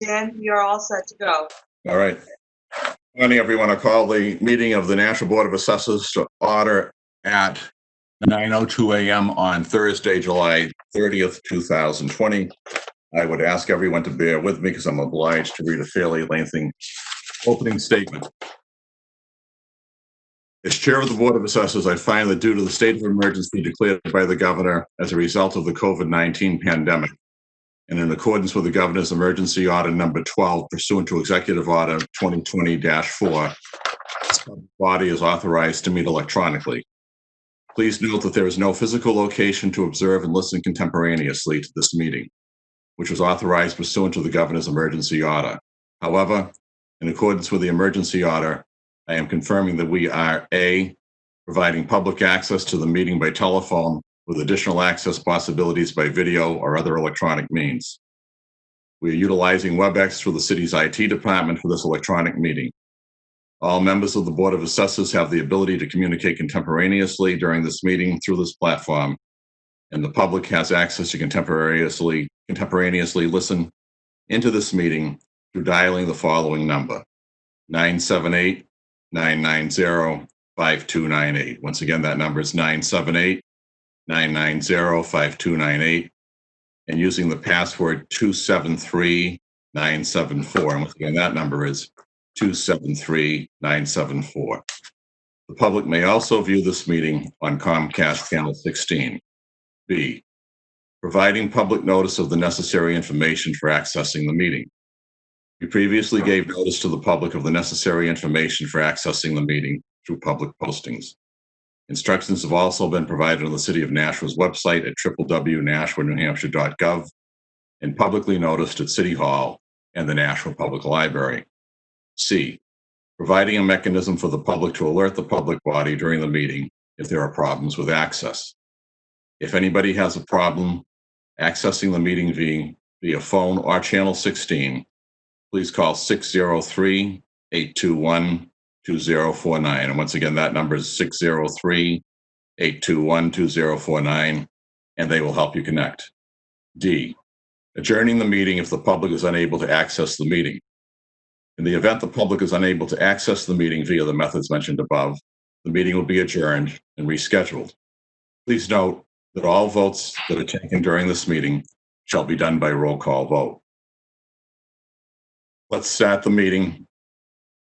Dan, you're all set to go. All right. Good morning, everyone. I call the meeting of the National Board of Assessors to order at 9:02 a.m. on Thursday, July 30th, 2020. I would ask everyone to bear with me because I'm obliged to read a fairly lengthy opening statement. As chair of the Board of Assessors, I find that due to the state of emergency declared by the governor as a result of the COVID-19 pandemic, and in accordance with the governor's emergency order number 12 pursuant to executive order 2020-4, this body is authorized to meet electronically. Please note that there is no physical location to observe and listen contemporaneously to this meeting, which was authorized pursuant to the governor's emergency order. However, in accordance with the emergency order, I am confirming that we are A, providing public access to the meeting by telephone with additional access possibilities by video or other electronic means. We are utilizing WebEx through the city's IT department for this electronic meeting. All members of the Board of Assessors have the ability to communicate contemporaneously during this meeting through this platform, and the public has access to contemporaneously listen into this meeting through dialing the following number, 978-990-5298. Once again, that number is 978-990-5298, and using the password 273974. And once again, that number is 273974. The public may also view this meeting on Comcast Channel 16. B, providing public notice of the necessary information for accessing the meeting. We previously gave notice to the public of the necessary information for accessing the meeting through public postings. Instructions have also been provided on the City of Nashua's website at www.nashuanewhampshire.gov and publicly noticed at City Hall and the Nashua Public Library. C, providing a mechanism for the public to alert the public body during the meeting if there are problems with access. If anybody has a problem accessing the meeting via phone or Channel 16, please call 603-821-2049. And once again, that number is 603-821-2049, and they will help you connect. D, adjourning the meeting if the public is unable to access the meeting. In the event the public is unable to access the meeting via the methods mentioned above, the meeting will be adjourned and rescheduled. Please note that all votes that are taken during this meeting shall be done by roll call vote. Let's start the meeting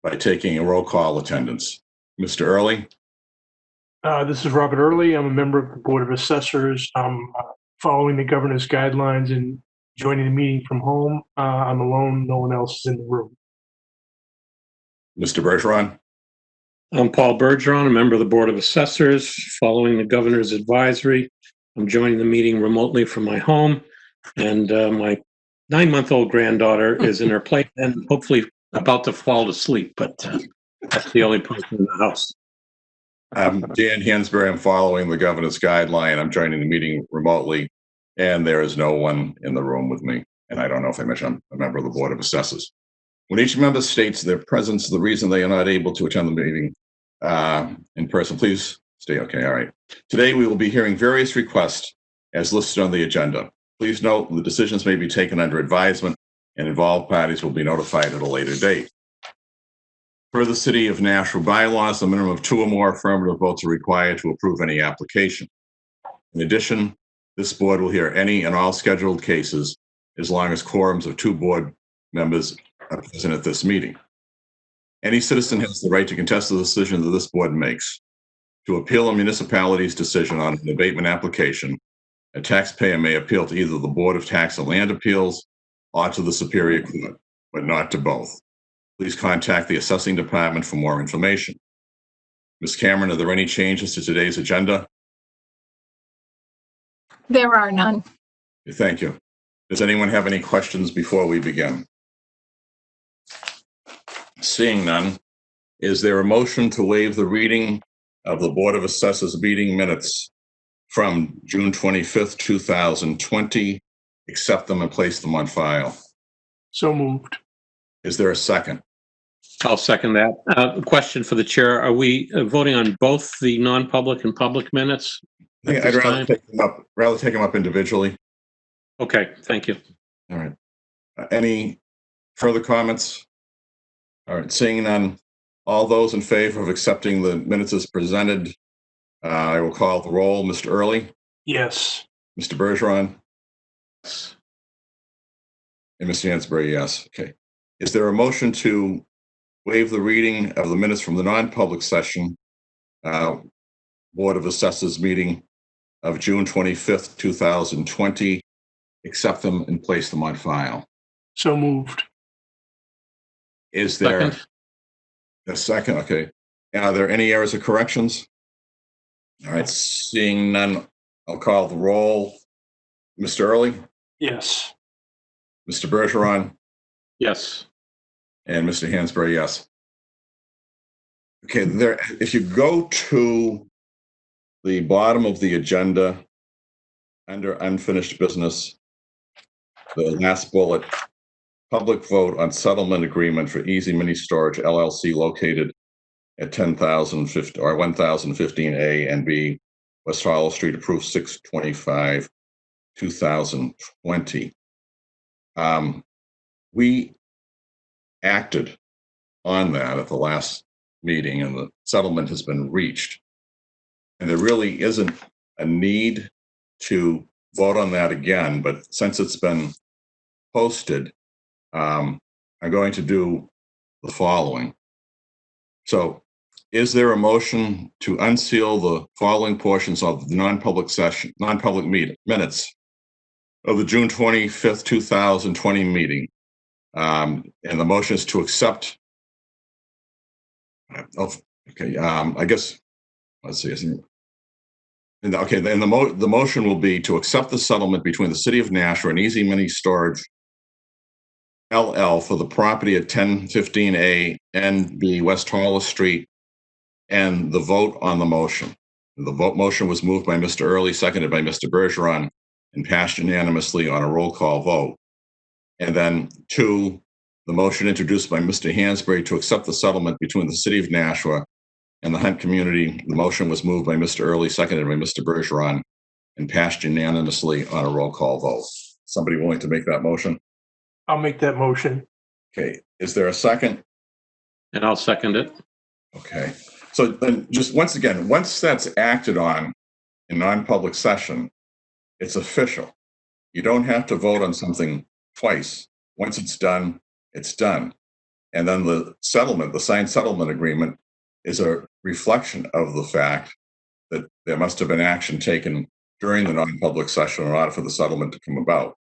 by taking a roll call attendance. Mr. Early? This is Robert Early. I'm a member of the Board of Assessors. I'm following the governor's guidelines and joining the meeting from home. I'm alone. No one else is in the room. Mr. Bergeron? I'm Paul Bergeron, a member of the Board of Assessors. Following the governor's advisory, I'm joining the meeting remotely from my home, and my 9-month-old granddaughter is in her play and hopefully about to fall asleep, but that's the only person in the house. I'm Dan Hansberry. I'm following the governor's guideline. I'm joining the meeting remotely, and there is no one in the room with me. And I don't know if I mentioned I'm a member of the Board of Assessors. When each member states their presence, the reason they are not able to attend the meeting in person, please stay okay. All right. Today, we will be hearing various requests as listed on the agenda. Please note the decisions may be taken under advisement and involved parties will be notified at a later date. Per the City of Nashua bylaws, a minimum of 2 or more affirmative votes are required to approve any application. In addition, this board will hear any and all scheduled cases as long as quorums of 2 board members are present at this meeting. Any citizen has the right to contest the decision that this board makes. To appeal a municipality's decision on an abatement application, a taxpayer may appeal to either the Board of Tax and Land Appeals or to the Superior Court, but not to both. Please contact the assessing department for more information. Ms. Cameron, are there any changes to today's agenda? There are none. Thank you. Does anyone have any questions before we begin? Seeing none, is there a motion to waive the reading of the Board of Assessors meeting minutes from June 25th, 2020, accept them and place them on file? So moved. Is there a second? I'll second that. Question for the chair. Are we voting on both the non-public and public minutes? I'd rather take them up individually. Okay, thank you. All right. Any Further comments? All right, seeing none. All those in favor of accepting the minutes as presented, I will call the roll. Mr. Early, Yes. Mr. Bergeron, yes, and Mr. Hansberry, yes. Okay. Is there a motion to waive the reading of the minutes from the non-public session, Board of Assessors meeting of June 25th, 2020, accept them and place them on file? So moved. Is there Second. a second? Okay. Are there any errors or corrections? All right, seeing none, I'll call the roll. Mr. Early, Yes. Mr. Bergeron, Yes. and Mr. Hansberry, yes. Okay, there, if you go to the bottom of the agenda, under unfinished business, the last bullet, public vote on settlement agreement for Easy Mini Storage LLC located at 10,050 or 1015 A and B, West Hollow Street, approved 6/25, 2020. We acted on that at the last meeting, and the settlement has been reached. And there really isn't a need to vote on that again, but since it's been posted, I'm going to do the following. So, is there a motion to unseal the following portions of the non-public minutes of the June 25th, 2020 meeting? And the motion is to accept. Okay, I guess, let's see. Okay, then the motion will be to accept the settlement between the City of Nashua and Easy Mini Storage LL for the property at 1015 A and B West Hollow Street, and the vote on the motion. The motion was moved by Mr. Early, seconded by Mr. Bergeron, and passed unanimously on a roll call vote. And then 2, the motion introduced by Mr. Hansberry to accept the settlement between the City of Nashua and the Hunt community. The motion was moved by Mr. Early, seconded by Mr. Bergeron, and passed unanimously on a roll call vote. Somebody willing to make that motion? I'll make that motion. Okay, is there a second? And I'll second it. Okay, so then just once again, once that's acted on in non-public session, it's official. You don't have to vote on something twice. Once it's done, it's done. And then the settlement, the signed settlement agreement, is a reflection of the fact that there must have been action taken during the non-public session in order for the settlement to come about.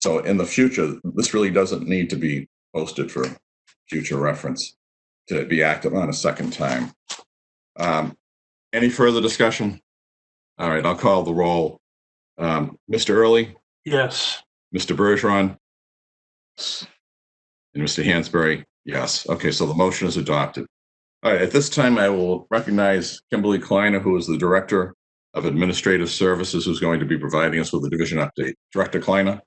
So in the future, this really doesn't need to be posted for future reference to be acted on a second time. Any further discussion? All right, I'll call the roll. Mr. Early, Yes. Mr. Bergeron, and Mr. Hansberry, yes. Okay, so the motion is adopted. All right, at this time, I will recognize Kimberly Kleiner, who is the Director of Administrative Services, who's going to be providing us with a division update. Director Kleiner?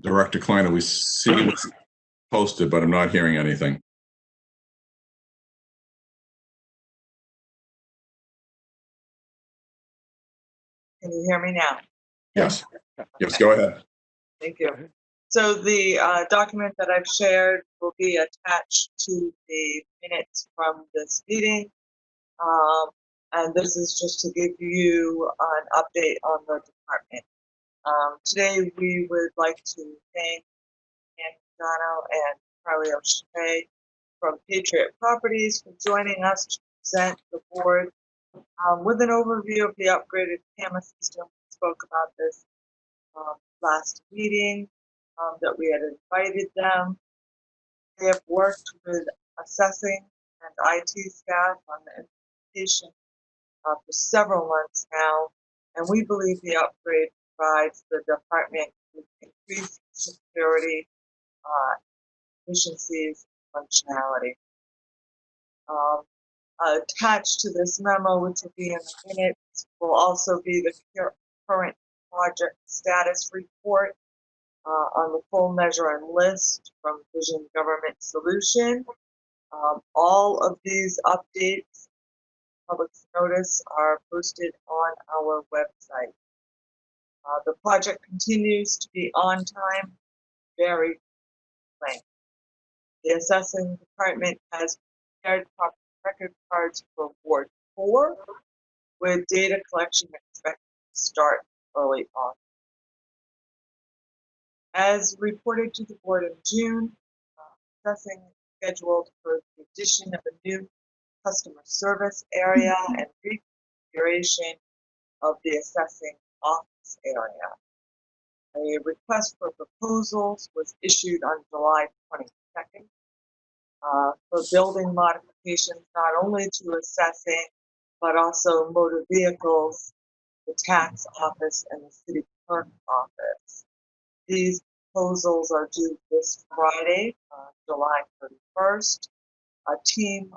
Director Kleiner, we see what's posted, but I'm not hearing anything. Can you hear me now? Yes. Yes, go ahead. Thank you. So the document that I've shared will be attached to the minutes from this meeting. And this is just to give you an update on the department. Today, we would like to thank Ann Dano and Carly O'Shea from Patriot Properties for joining us to present the board with an overview of the upgraded camera system. We spoke about this last meeting, that we had invited them. They have worked with assessing and IT staff on the implementation for several months now, and we believe the upgrade provides the department with increased security, efficiencies, functionality. Attached to this memo, which will be in the minutes, will also be the current project status report on the full measure and list from Vision Government Solution. All of these updates, public notice, are posted on our website. The project continues to be on time, very planned. The assessing department has prepared property record cards for Ward 4, with data collection expected to start early on. As reported to the board in June, assessing is scheduled for the addition of a new customer service area and reconfiguration of the assessing office area. A request for proposals was issued on July 22nd for building modifications not only to assessing, but also motor vehicles, the tax office, and the city clerk office. These proposals are due this Friday, July 31st. A team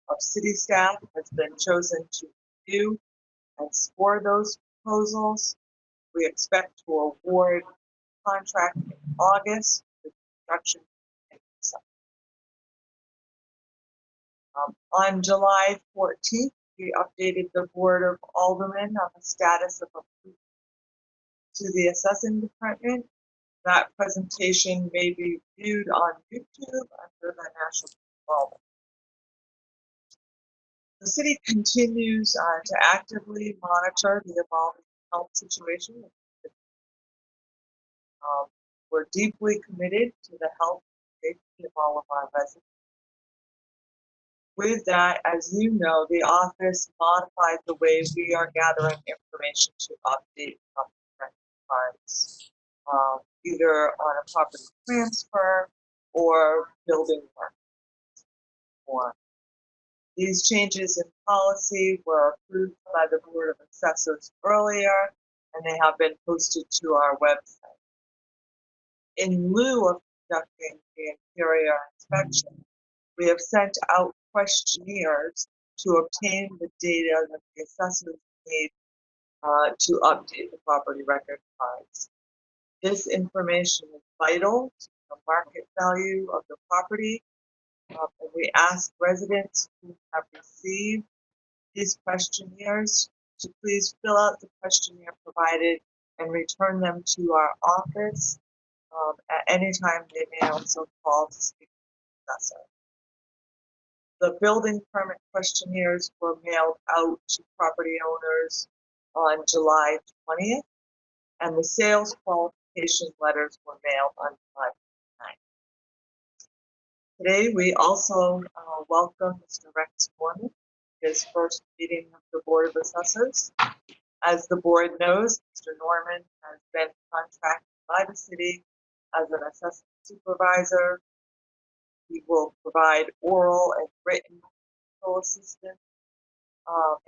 of city staff has been chosen to review and score those proposals. We expect to award contract in August with construction in December. On July 14th, we updated the Board of Aldermen on the status of approval to the assessing department. That presentation may be viewed on YouTube under the National Alderman. The city continues to actively monitor the evolving health situation. We're deeply committed to the health and safety of all of our residents. With that, as you know, the office modified the way we are gathering information to update property cards, either on a property transfer or building work. These changes in policy were approved by the Board of Assessors earlier, and they have been posted to our website. In lieu of conducting the interior inspection, we have sent out questionnaires to obtain the data that the assessors need to update the property record cards. This information is vital to the market value of the property, and we ask residents who have received these questionnaires to please fill out the questionnaire provided and return them to our office. At any time, they may also call to speak to the assessor. The building permit questionnaires were mailed out to property owners on July 20th, and the sales qualification letters were mailed on July 9th. Today, we also welcome Mr. Rex Norman, his first meeting of the Board of Assessors. As the board knows, Mr. Norman has been contracted by the city as an assessment supervisor. He will provide oral and written assistance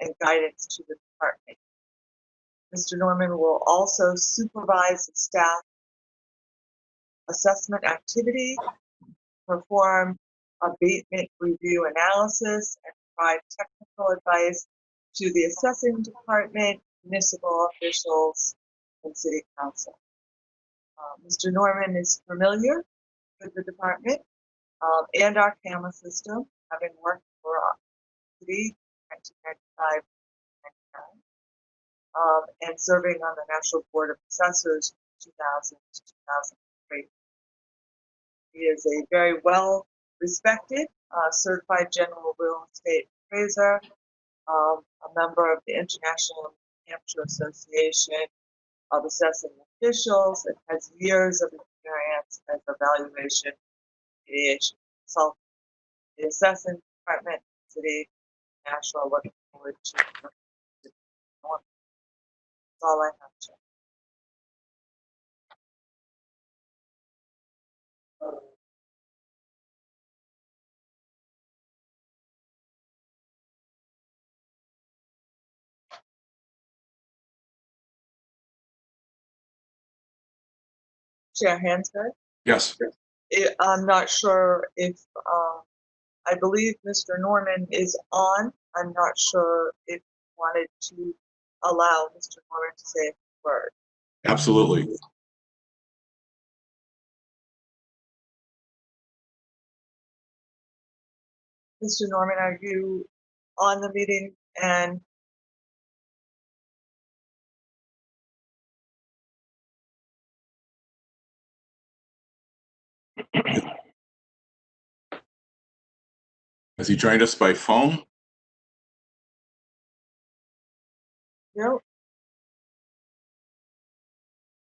and guidance to the department. Mr. Norman will also supervise the staff assessment activity, perform abatement review analysis, and provide technical advice to the assessing department, municipal officials, and city council. Mr. Norman is familiar with the department and our camera system, having worked for the city 1995 and serving on the National Board of Assessors from 2000 to 2003. He is a very well respected certified general real estate appraiser, a member of the International New Hampshire Association of Assessing Officials, and has years of experience as a valuation mediation consultant. The assessing department, city, Nashua, looking forward to Norman. That's all I have to. Chair Hansberg? Yes. I'm not sure if, I believe Mr. Norman is on, I'm not sure if you wanted to allow Mr. Norman to say a word. Absolutely. Mr. Norman, are you on the meeting? And Has he joined us by phone? no?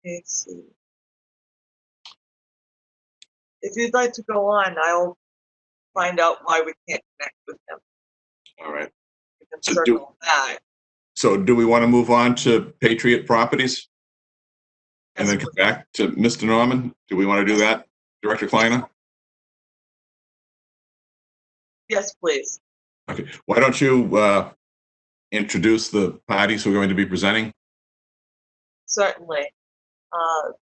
Let's see. If you'd like to go on, I'll find out why we can't connect with him. All right. We can So circle back. So do we want to move on to Patriot Properties? And then Yes, come back to Mr. Norman? Do we want to do that, Director Kleiner? yes, please. Okay, why don't you introduce the parties who are going to be presenting? Certainly.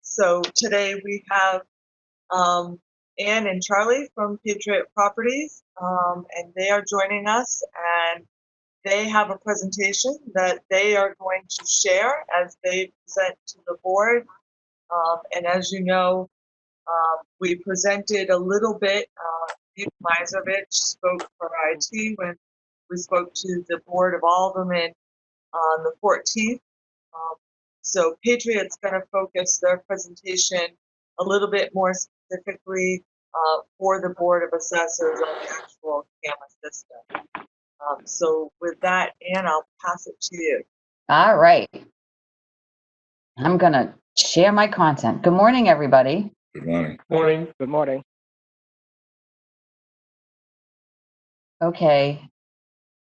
So today we have Ann and Charlie from Patriot Properties, and they are joining us, and they have a presentation that they are going to share as they present to the board. And as you know, we presented a little bit. Steve Mizovich spoke for IT when we spoke to the Board of Aldermen on the 14th. So Patriot's going to focus their presentation a little bit more specifically for the Board of Assessors on the actual camera system. So with that, Ann, I'll pass it to you. All right. I'm going to share my content. Good morning, everybody. Good morning. Morning. Good morning. Okay.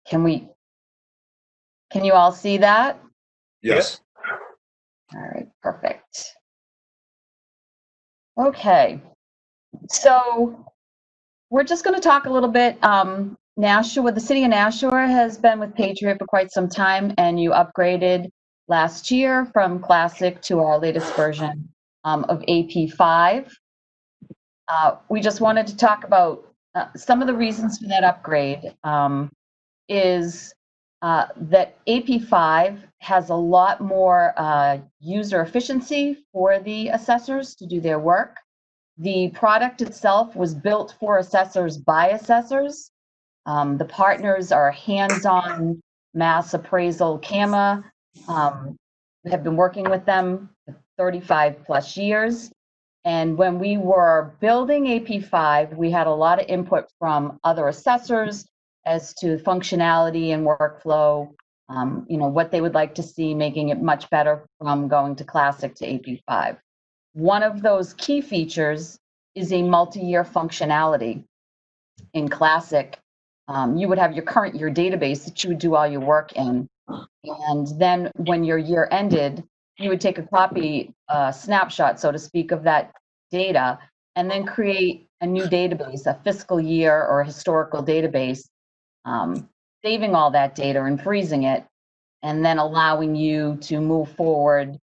Can you all see that? Yes. All right, perfect. Okay. So we're just going to talk a little bit. Nashua, the city of Nashua has been with Patriot for quite some time, and you upgraded last year from Classic to our latest version of AP5. We just wanted to talk about some of the reasons for that upgrade. Is that AP5 has a lot more user efficiency for the assessors to do their work. The product itself was built for assessors by assessors. The partners are hands-on mass appraisal CAMA. We have been working with them for 35 plus years. And when we were building AP5, we had a lot of input from other assessors as to functionality and workflow, what they would like to see, making it much better from going to Classic to AP5. One of those key features is a multi-year functionality. In Classic, you would have your current year database that you would do all your work in. And then when your year ended, you would take a copy, snapshot, so to speak, of that data, and then create a new database, a fiscal year or a historical database, saving all that data and freezing it, and then allowing you to move forward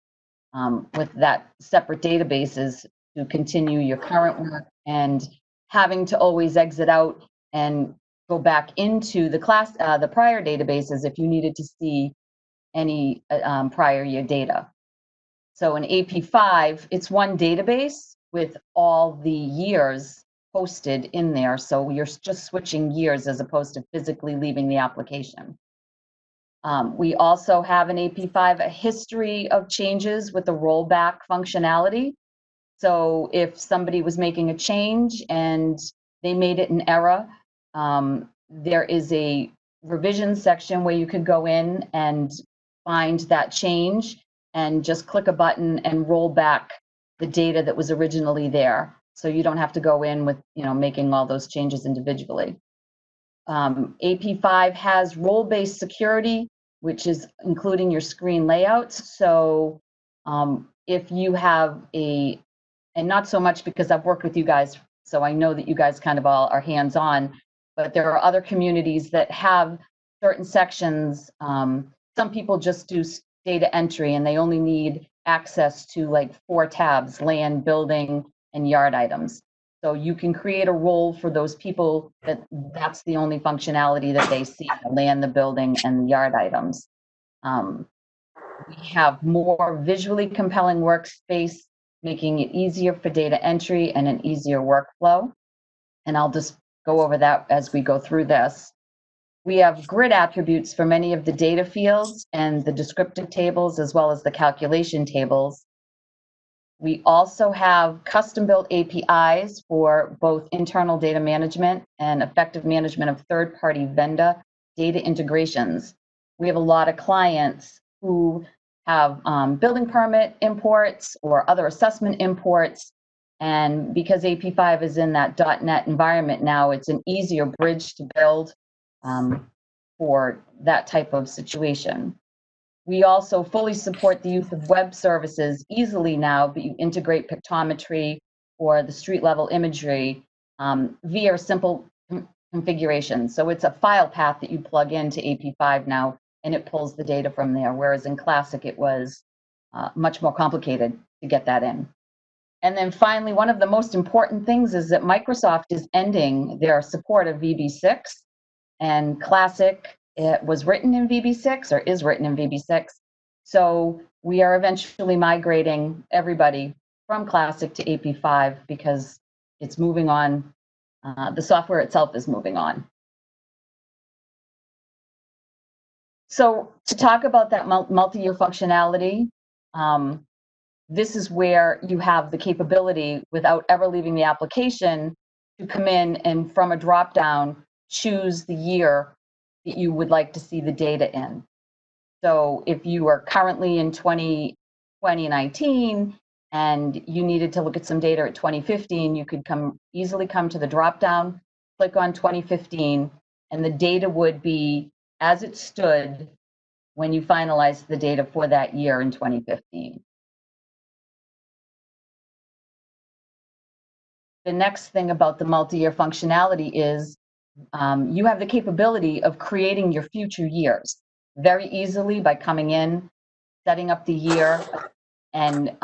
with that separate databases to continue your current work, and having to always exit out and go back into the prior databases if you needed to see any prior year data. So in AP5, it's one database with all the years posted in there. So you're just switching years as opposed to physically leaving the application. We also have in AP5 a history of changes with the rollback functionality. So if somebody was making a change and they made it an error, there is a revision section where you could go in and find that change and just click a button and roll back the data that was originally there. So you don't have to go in with, making all those changes individually. AP5 has role-based security, which is including your screen layouts. So if you have and not so much because I've worked with you guys, so I know that you guys kind of all are hands-on, but there are other communities that have certain sections. Some people just do data entry and they only need access to like 4 tabs: land, building, and yard items. So you can create a role for those people that's the only functionality that they see, the land, the building, and the yard items. We have more visually compelling workspace, making it easier for data entry and an easier workflow. And I'll just go over that as we go through this. We have grid attributes for many of the data fields and the descriptive tables, as well as the calculation tables. We also have custom-built APIs for both internal data management and effective management of third-party vendor data integrations. We have a lot of clients who have building permit imports or other assessment imports. And because AP5 is in that .NET environment now, it's an easier bridge to build for that type of situation. We also fully support the use of web services easily now, but you integrate pictometry or the street level imagery via simple configuration. So it's a file path that you plug into AP5 now, and it pulls the data from there, whereas in Classic it was much more complicated to get that in. And then finally, one of the most important things is that Microsoft is ending their support of VB6, and Classic, it was written in VB6 or is written in VB6. So we are eventually migrating everybody from Classic to AP5 because it's moving on. The software itself is moving on. So to talk about that multi-year functionality, this is where you have the capability without ever leaving the application to come in and from a drop-down choose the year that you would like to see the data in. So if you are currently in 2019 and you needed to look at some data at 2015, you could easily come to the drop-down, click on 2015, and the data would be as it stood when you finalized the data for that year in 2015. The next thing about the multi-year functionality is you have the capability of creating your future years very easily by coming in, setting up the year, and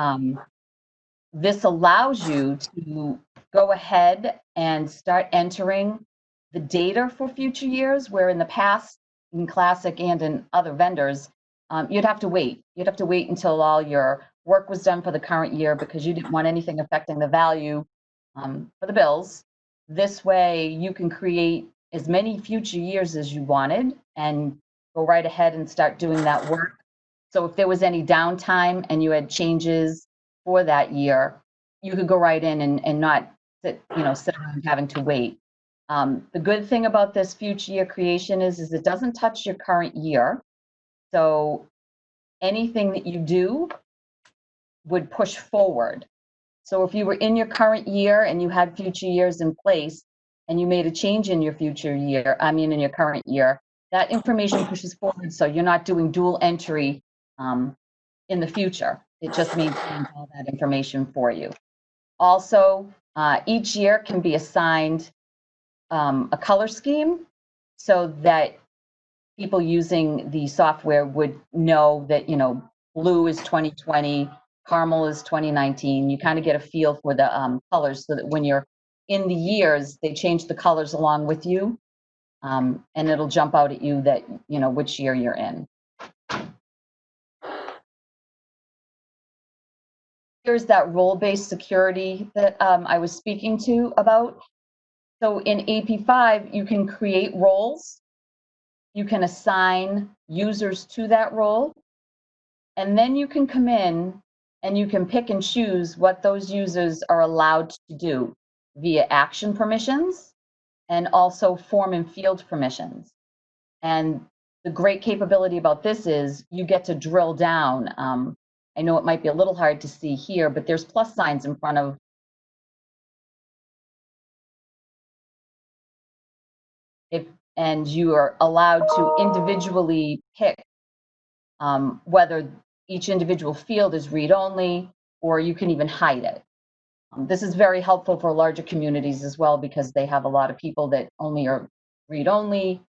this allows you to go ahead and start entering the data for future years, where in the past, in Classic and in other vendors, you'd have to wait. You'd have to wait until all your work was done for the current year because you didn't want anything affecting the value for the bills. This way, you can create as many future years as you wanted and go right ahead and start doing that work. So if there was any downtime and you had changes for that year, you could go right in and not sit around having to wait. The good thing about this future year creation is it doesn't touch your current year. So anything that you do would push forward. So if you were in your current year and you had future years in place and you made a change in your future year, in your current year, that information pushes forward. So you're not doing dual entry in the future. It just maintains all that information for you. Also, each year can be assigned a color scheme so that people using the software would know that, blue is 2020, caramel is 2019. You kind of get a feel for the colors so that when you're in the years, they change the colors along with you, and it'll jump out at you that, which year you're in. Here's that role-based security that I was speaking to about. So in AP5, you can create roles. You can assign users to that role. And then you can come in and you can pick and choose what those users are allowed to do via action permissions and also form and field permissions. And the great capability about this is you get to drill down. I know it might be a little hard to see here, but there's plus signs in front of it, and you are allowed to individually pick whether each individual field is read-only, or you can even hide it. This is very helpful for larger communities as well because they have a lot of people that only are read-only.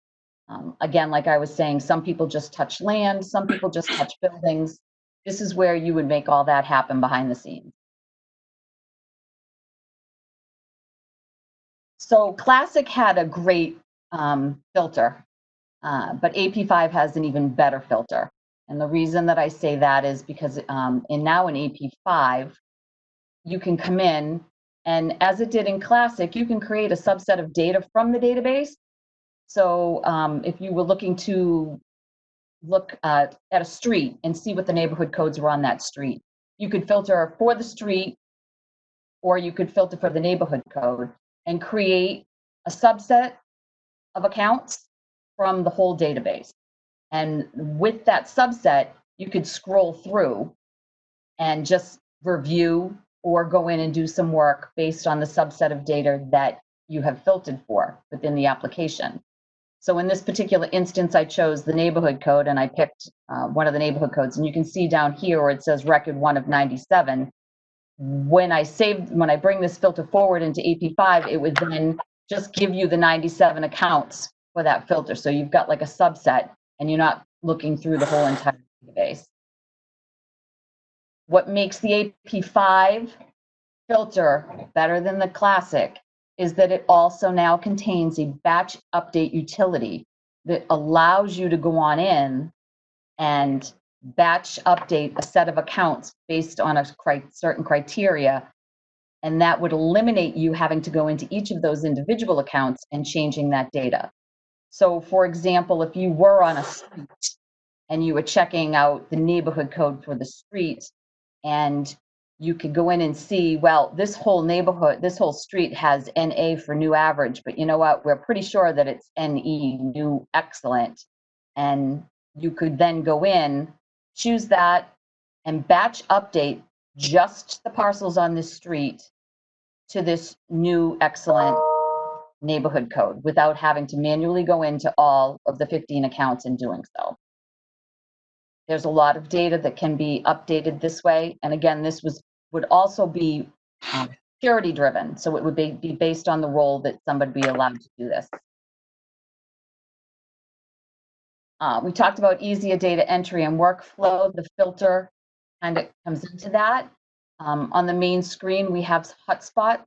Again, like I was saying, some people just touch land, some people just touch buildings. This is where you would make all that happen behind the scenes. So Classic had a great filter, but AP5 has an even better filter. And the reason that I say that is because now in AP5, you can come in, and as it did in Classic, you can create a subset of data from the database. So if you were looking to look at a street and see what the neighborhood codes were on that street, you could filter for the street, or you could filter for the neighborhood code and create a subset of accounts from the whole database. And with that subset, you could scroll through and just review or go in and do some work based on the subset of data that you have filtered for within the application. So in this particular instance, I chose the neighborhood code, and I picked one of the neighborhood codes. And you can see down here where it says record 1 of 97. When I bring this filter forward into AP5, it would then just give you the 97 accounts for that filter. So you've got like a subset, and you're not looking through the whole entire database. What makes the AP5 filter better than the Classic is that it also now contains a batch update utility that allows you to go on in and batch update a set of accounts based on a certain criteria. And that would eliminate you having to go into each of those individual accounts and changing that data. So for example, if you were on a street and you were checking out the neighborhood code for the street, and you could go in and see, well, this whole neighborhood, this whole street has NA for new average, but you know what? We're pretty sure that it's NE, new excellent. And you could then go in, choose that, and batch update just the parcels on this street to this new excellent neighborhood code without having to manually go into all of the 15 accounts and doing so. There's a lot of data that can be updated this way. And again, this would also be security driven. So it would be based on the role that somebody be allowed to do this. We talked about easier data entry and workflow. The filter kind of comes into that. On the main screen, we have hotspot,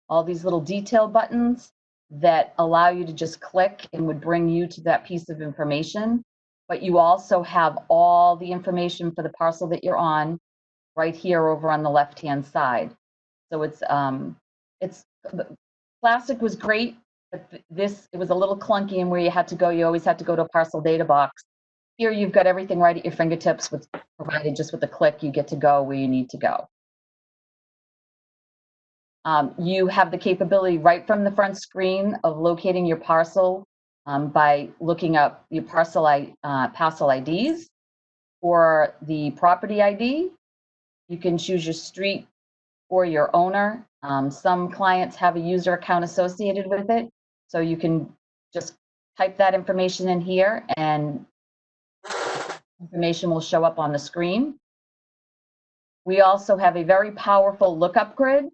all these little detail buttons that allow you to just click and would bring you to that piece of information. But you also have all the information for the parcel that you're on right here over on the left-hand side. So it's Classic was great, but it was a little clunky in where you always had to go to a parcel data box. Here you've got everything right at your fingertips, with provided just with a click, you get to go where you need to go. You have the capability right from the front screen of locating your parcel by looking up your parcel IDs or the property ID. You can choose your street or your owner. Some clients have a user account associated with it, so you can just type that information in here and information will show up on the screen. We also have a very powerful lookup grid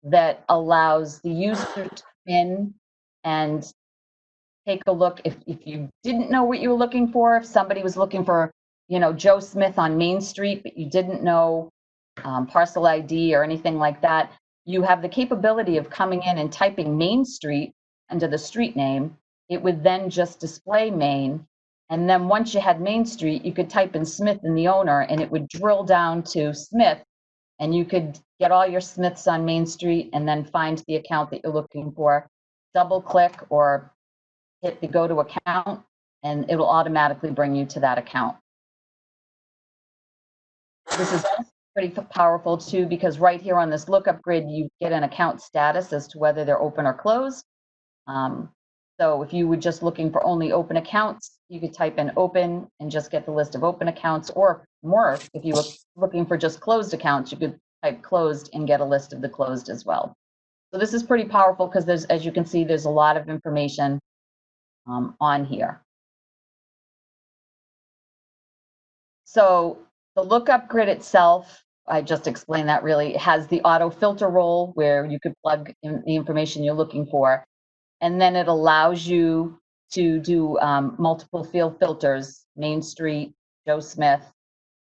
that allows the user to come in and take a look. If you didn't know what you were looking for, if somebody was looking for, Joe Smith on Main Street, but you didn't know parcel ID or anything like that, you have the capability of coming in and typing Main Street under the street name. It would then just display Main. And then once you had Main Street, you could type in Smith and the owner, and it would drill down to Smith, and you could get all your Smiths on Main Street and then find the account that you're looking for, double click or hit the go to account, and it will automatically bring you to that account. This is also pretty powerful too, because right here on this lookup grid, you get an account status as to whether they're open or closed. So if you were just looking for only open accounts, you could type in open and just get the list of open accounts, or more, if you were looking for just closed accounts, you could type closed and get a list of the closed as well. So this is pretty powerful because there's, as you can see, there's a lot of information on here. So the lookup grid itself, I just explained that really, it has the auto filter role where you could plug in the information you're looking for. And then it allows you to do multiple field filters, Main Street, Joe Smith.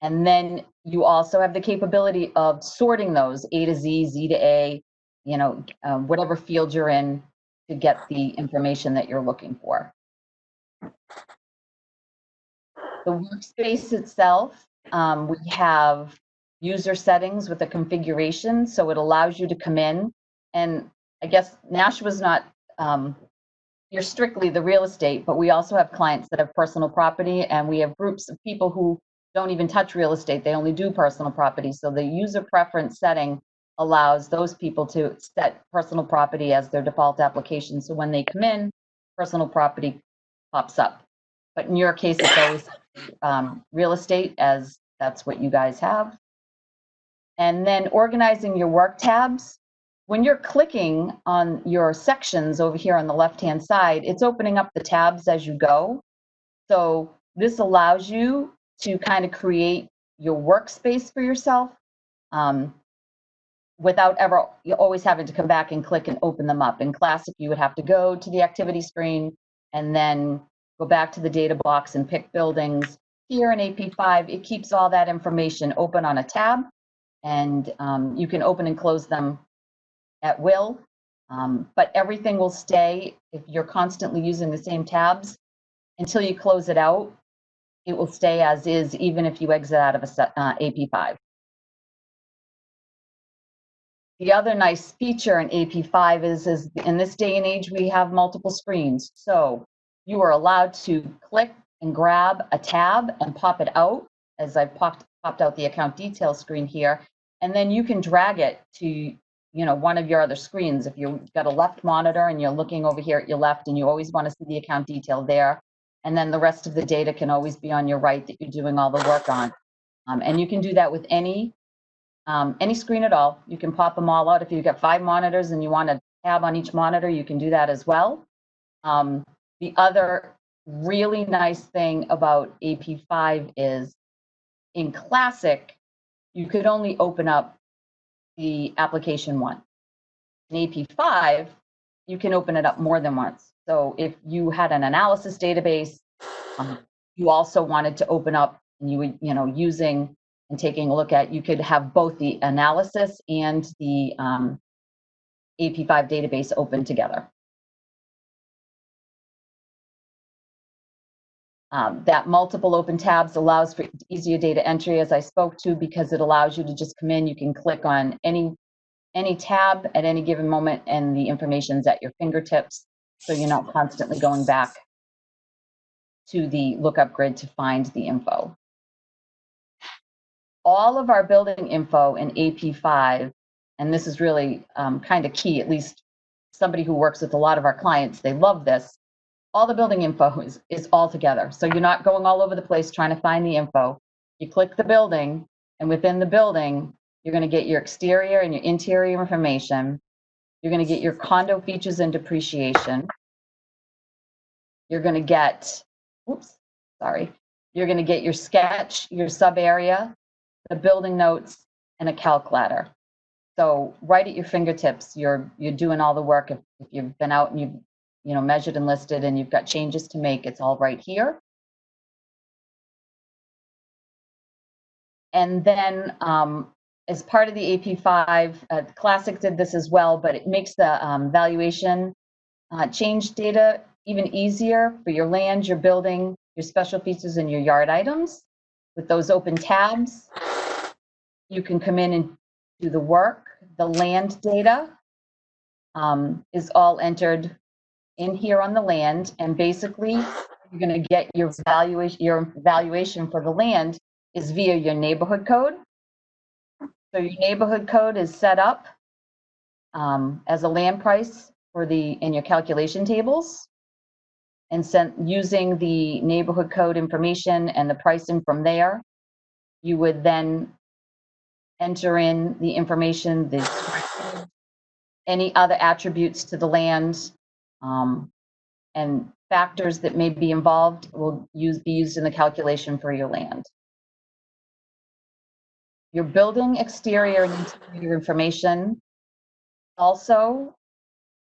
And then you also have the capability of sorting those A to Z, Z to A, whatever field you're in, to get the information that you're looking for. The workspace itself, we have user settings with a configuration, so it allows you to come in, and I guess Nashua's not, you're strictly the real estate, but we also have clients that have personal property, and we have groups of people who don't even touch real estate, they only do personal property. So the user preference setting allows those people to set personal property as their default application. So when they come in, personal property pops up. But in your case, it's always real estate, as that's what you guys have. And then organizing your work tabs. When you're clicking on your sections over here on the left-hand side, it's opening up the tabs as you go. So this allows you to kind of create your workspace for yourself without ever always having to come back and click and open them up. In Classic, you would have to go to the activity screen and then go back to the data box and pick buildings. Here in AP5, it keeps all that information open on a tab, and you can open and close them at will, but everything will stay. If you're constantly using the same tabs until you close it out, it will stay as is, even if you exit out of AP5. The other nice feature in AP5 is in this day and age, we have multiple screens. So you are allowed to click and grab a tab and pop it out, as I've popped out the account details screen here, and then you can drag it to one of your other screens. If you've got a left monitor and you're looking over here at your left and you always want to see the account detail there, and then the rest of the data can always be on your right that you're doing all the work on. And you can do that with any screen at all. You can pop them all out. If you've got 5 monitors and you want a tab on each monitor, you can do that as well. The other really nice thing about AP5 is in Classic, you could only open up the application once. In AP5, you can open it up more than once. So if you had an analysis database, you also wanted to open up, and you would, using and taking a look at, you could have both the analysis and the AP5 database open together. That multiple open tabs allows for easier data entry, as I spoke to, because it allows you to just come in, you can click on any tab at any given moment, and the information's at your fingertips, so you're not constantly going back to the Lookup Grid to find the info. All of our building info in AP5, and this is really kind of key, at least somebody who works with a lot of our clients, they love this. All the building info is all together. So you're not going all over the place trying to find the info. You click the building, and within the building, you're going to get your exterior and your interior information. You're going to get your condo features and depreciation. You're going to get, you're going to get your sketch, your sub area, the building notes, and a calc ladder. So right at your fingertips, you're doing all the work. If you've been out and you've measured and listed and you've got changes to make, it's all right here. And then as part of the AP5, Classic did this as well, but it makes the valuation change data even easier for your land, your building, your special features, and your yard items. With those open tabs, you can come in and do the work. The land data is all entered in here on the land, and basically you're going to get your valuation for the land is via your neighborhood code. So your neighborhood code is set up as a land price in your calculation tables, and sent using the neighborhood code information and the pricing from there. You would then enter in the information, any other attributes to the land, and factors that may be involved will be used in the calculation for your land. Your building exterior and interior information also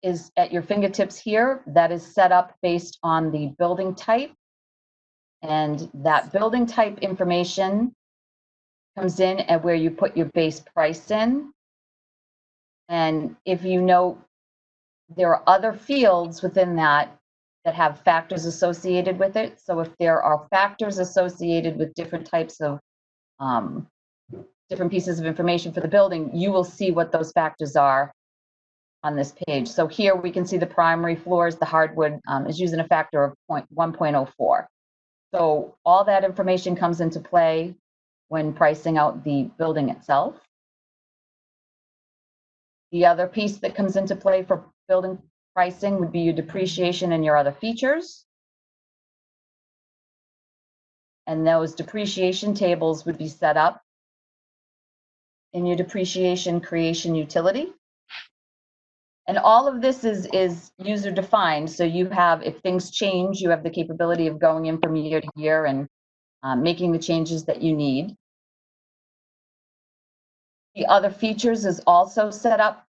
is at your fingertips here. That is set up based on the building type, and that building type information comes in at where you put your base price in. And if you note there are other fields within that that have factors associated with it. So if there are factors associated with different types of different pieces of information for the building, you will see what those factors are on this page. So here we can see the primary floors, the hardwood is using a factor of 1.04. So all that information comes into play when pricing out the building itself. The other piece that comes into play for building pricing would be your depreciation and your other features. And those depreciation tables would be set up in your depreciation creation utility. And all of this is user defined. So you have, if things change, you have the capability of going in from year to year and making the changes that you need. The other features is also set up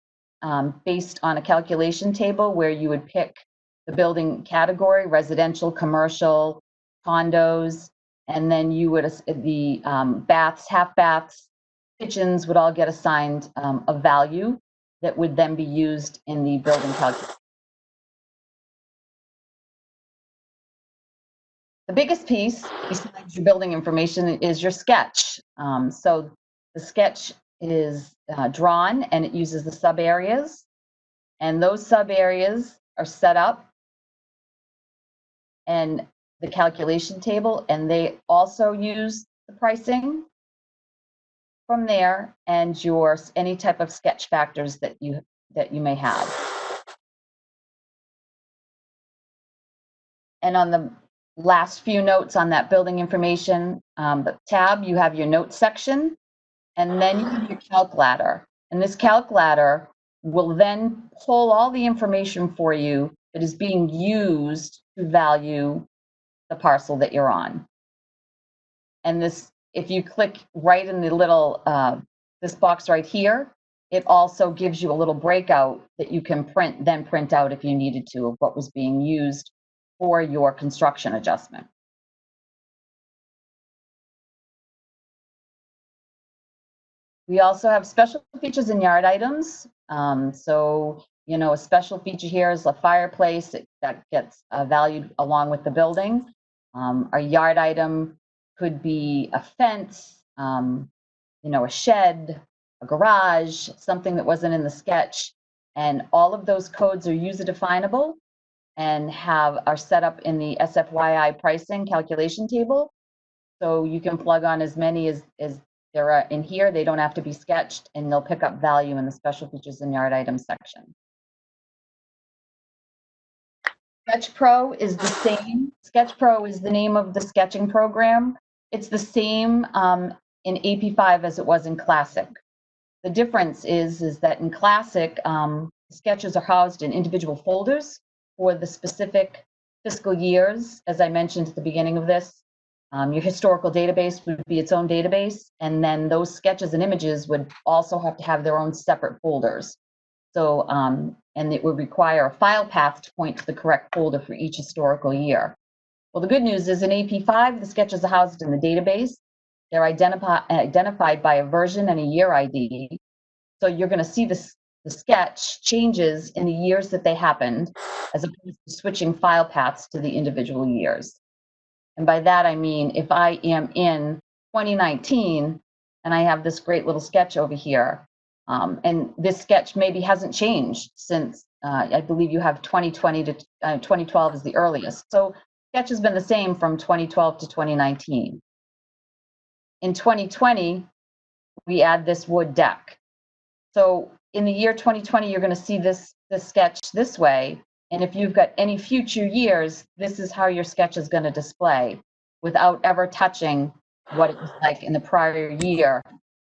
based on a calculation table where you would pick the building category, residential, commercial, condos, and then you would, the baths, half baths, kitchens would all get assigned a value that would then be used in the building calculation. The biggest piece, besides your building information, is your sketch. So the sketch is drawn and it uses the sub areas, and those sub areas are set up and the calculation table, and they also use the pricing from there and your any type of sketch factors that you may have. And on the last few notes on that building information tab, you have your notes section, and then you have your calc ladder. And this calc ladder will then pull all the information for you that is being used to value the parcel that you're on. And this, if you click right in the little, this box right here, it also gives you a little breakout that you can print out if you needed to, of what was being used for your construction adjustment. We also have special features and yard items. So, you know, a special feature here is a fireplace that gets valued along with the building. A yard item could be a fence, you know, a shed, a garage, something that wasn't in the sketch. And all of those codes are user definable and are set up in the SFYI pricing calculation table. So you can plug on as many as there are in here. They don't have to be sketched, and they'll pick up value in the special features and yard items section. SketchPro is the same. SketchPro is the name of the sketching program. It's the same in AP5 as it was in Classic. The difference is that in Classic, sketches are housed in individual folders for the specific fiscal years. As I mentioned at the beginning of this, your historical database would be its own database, and then those sketches and images would also have to have their own separate folders. So, and it would require a file path to point to the correct folder for each historical year. Well, the good news is in AP5, the sketches are housed in the database. They're identified by a version and a year ID. So you're going to see the sketch changes in the years that they happened, as opposed to switching file paths to the individual years. And by that, I mean, if I am in 2019 and I have this great little sketch over here, and this sketch maybe hasn't changed since, I believe you have 2020 to 2012 is the earliest. So sketch has been the same from 2012 to 2019. In 2020, we add this wood deck. So in the year 2020, you're going to see this sketch this way. And if you've got any future years, this is how your sketch is going to display without ever touching what it was like in the prior year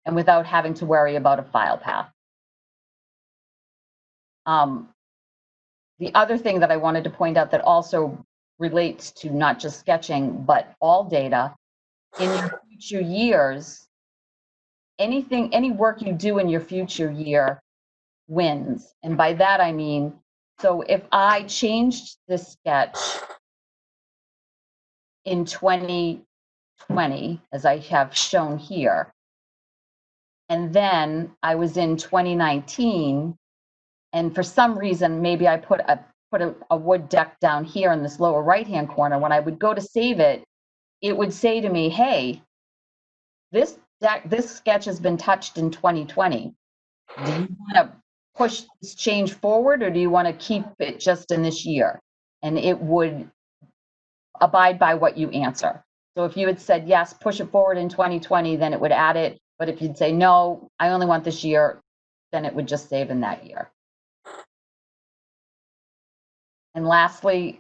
and without having to worry about a file path. The other thing that I wanted to point out that also relates to not just sketching, but all data, in your future years, any work you do in your future year wins. And by that, I mean, so if I changed this sketch in 2020, as I have shown here, and then I was in 2019, and for some reason, maybe I put a wood deck down here in this lower right-hand corner, when I would go to save it, it would say to me, hey, this sketch has been touched in 2020. Do you want to push this change forward, or do you want to keep it just in this year? And it would abide by what you answer. So if you had said, yes, push it forward in 2020, then it would add it. But if you'd say, no, I only want this year, then it would just save in that year. And lastly,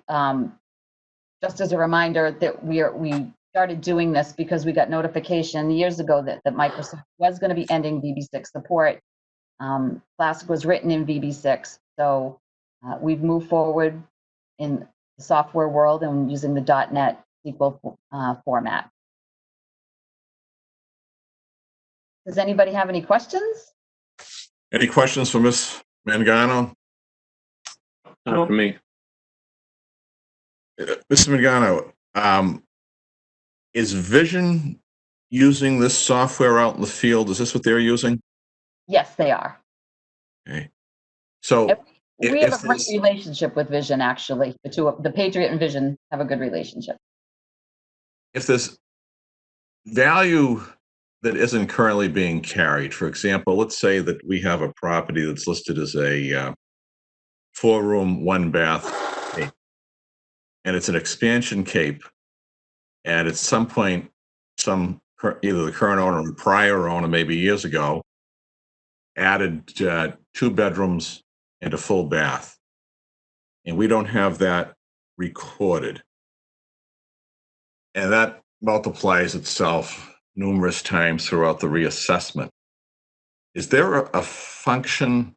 just as a reminder that we started doing this because we got notification years ago that Microsoft was going to be ending VB6 support. Classic was written in VB6, so we've moved forward in the software world and using the .NET SQL format. Does anybody have any questions? Any questions for Ms. Mangano? Not for me. Mr. Mangano, is Vision using this software out in the field? Is this what they're using? Yes, they are. Okay. So We have a great relationship with Vision, actually. The Patriot and Vision have a good relationship. If there's value that isn't currently being carried, for example, let's say that we have a property that's listed as a 4-room, 1-bath cape, and it's an expansion cape, and at some point, either the current owner or the prior owner, maybe years ago, added 2 bedrooms and a full bath, and we don't have that recorded, and that multiplies itself numerous times throughout the reassessment. Is there a function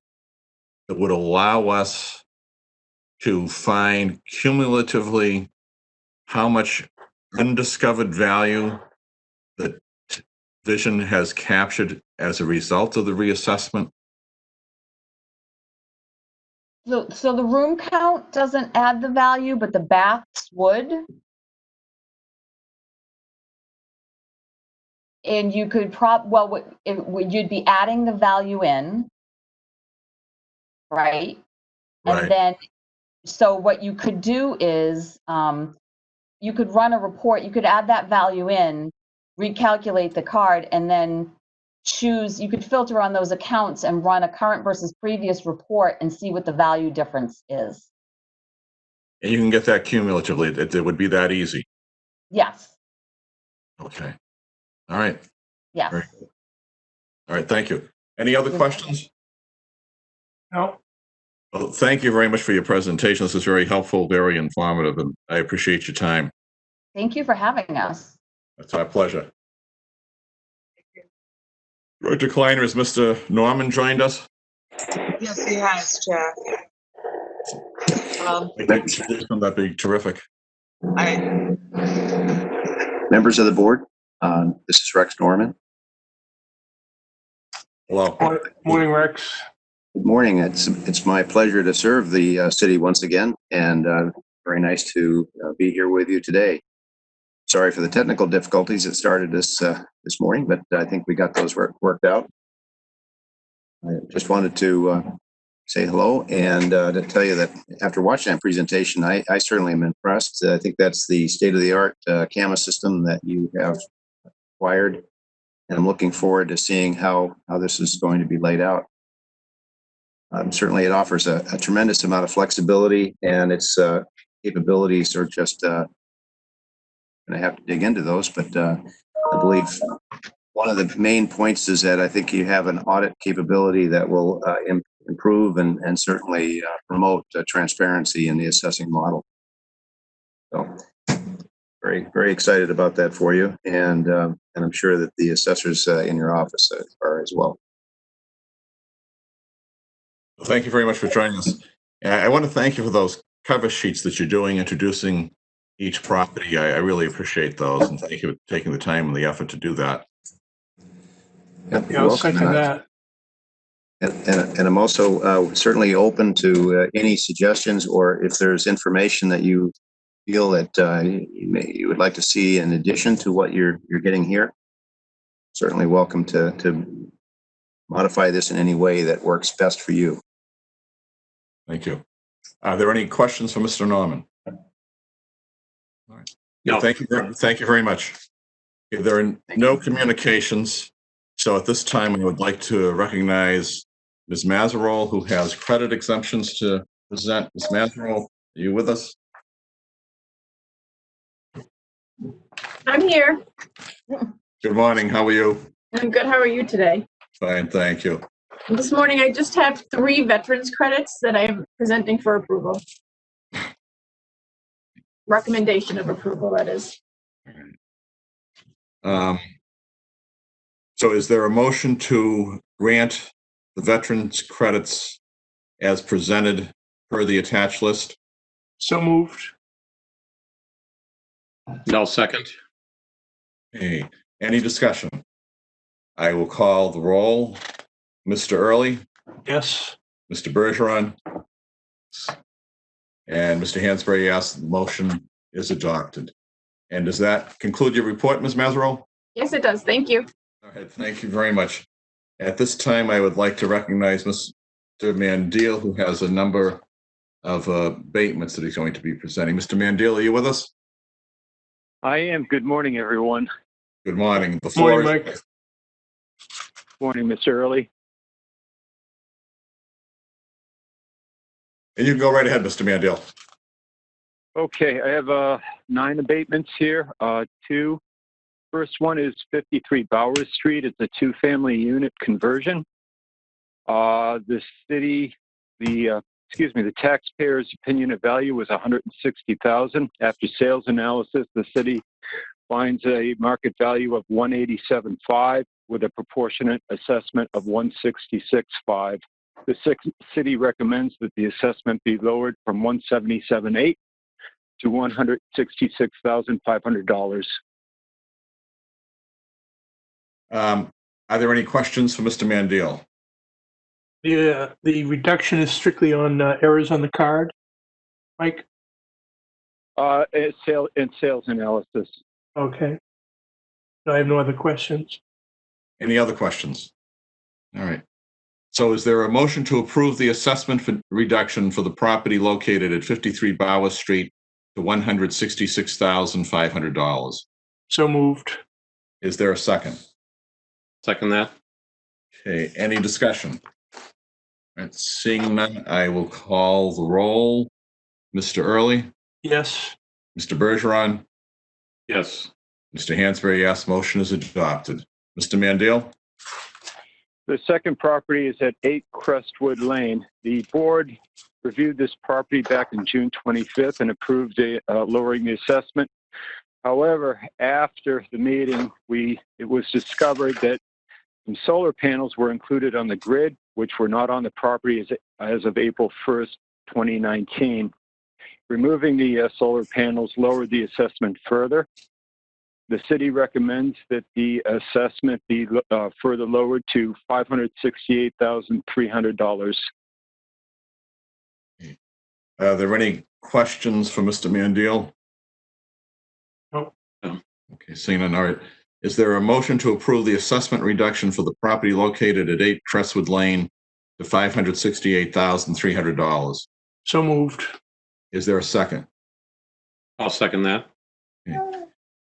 that would allow us to find cumulatively how much undiscovered value that Vision has captured as a result of the reassessment? So the room count doesn't add the value, but the baths would. And you could you'd be adding the value in, right? Right. And then, so what you could do is you could run a report, you could add that value in, recalculate the card, and then you could filter on those accounts and run a current versus previous report and see what the value difference is. And you can get that cumulatively. It would be that easy. Yes. Okay. All right. Yes. Very good. All right. Thank you. Any other questions? No. Well, thank you very much for your presentation. This is very helpful, very informative, and I appreciate your time. Thank you for having us. It's our pleasure. Director Kleiner, has Mr. Norman joined us? Yes, he has, Chair. That'd be terrific. Members of the board, this is Rex Norman. Hello. Morning, Rex. Good morning. It's my pleasure to serve the city once again, and very nice to be here with you today. Sorry for the technical difficulties that started this morning, but I think we got those worked out. I just wanted to say hello and to tell you that after watching that presentation, I certainly am impressed. I think that's the state-of-the-art camera system that you have acquired, and I'm looking forward to seeing how this is going to be laid out. Certainly, it offers a tremendous amount of flexibility, and its capabilities are just going to have to dig into those. But I believe one of the main points is that I think you have an audit capability that will improve and certainly promote transparency in the assessing model. So, very, very excited about that for you, and I'm sure that the assessors in your office are as well. Thank you very much for joining us. I want to thank you for those cover sheets that you're doing, introducing each property. I really appreciate those, and thank you for taking the time and the effort to do that. Yep, Yeah, I'll second that. And I'm also certainly open to any suggestions, or if there's information that you feel that you would like to see in addition to what you're getting here. Certainly welcome to modify this in any way that works best for you. Thank you. Are there any questions for Mr. Norman? All right. No. Thank you very much. Okay, there are no communications. So at this time, I would like to recognize Ms. Mazerol, who has credit exemptions to present. Ms. Mazerol, are you with us? I'm here. Good morning. How are you? I'm good. How are you today? Fine, thank you. This morning, I just have 3 veterans credits that I am presenting for approval. Recommendation of approval, that is. So is there a motion to grant the veterans credits as presented per the attached list? So moved. No, second. Okay, any discussion? I will call the roll. Mr. Early, Yes. Mr. Bergeron, and Mr. Hansberry, yes, the motion is adopted. And does that conclude your report, Ms. Mazerol? Yes, it does. Thank you. All right, thank you very much. At this time, I would like to recognize Mr. Mandel, who has a number of abatements that he's going to be presenting. Mr. Mandel, are you with us? I am. Good morning, everyone. Good morning. The floor Morning, is- Morning, Mr. Early. And you can go right ahead, Mr. Mandel. Okay, I have 9 abatements here. 2. First one is 53 Bowers Street. It's a 2-family unit conversion. The taxpayer's opinion of value was $160,000. After sales analysis, the city finds a market value of $187,500 with a proportionate assessment of $166,500. The city recommends that the assessment be lowered from $177,800 to $166,500. Are there any questions for Mr. Mandel? The reduction is strictly on errors on the card, Mike? Sales analysis. Okay. I have no other questions. Any other questions? All right. So is there a motion to approve the assessment for reduction for the property located at 53 Bowers Street to $166,500? So moved. Is there a second? Second that. Okay, any discussion? All right, seeing none, I will call the roll. Mr. Early, Yes. Mr. Bergeron, Yes. Mr. Hansberry, yes, motion is adopted. Mr. Mandel? The second property is at 8 Crestwood Lane. The board reviewed this property back in June 25th and approved lowering the assessment. However, after the meeting, it was discovered that some solar panels were included on the grid, which were not on the property as of April 1st, 2019. Removing the solar panels lowered the assessment further. The city recommends that the assessment be further lowered to $568,300. Are there any questions for Mr. Mandel? No. Okay, seeing none, all right. Is there a motion to approve the assessment reduction for the property located at 8 Crestwood Lane to $568,300? So moved. Is there a second? I'll second that.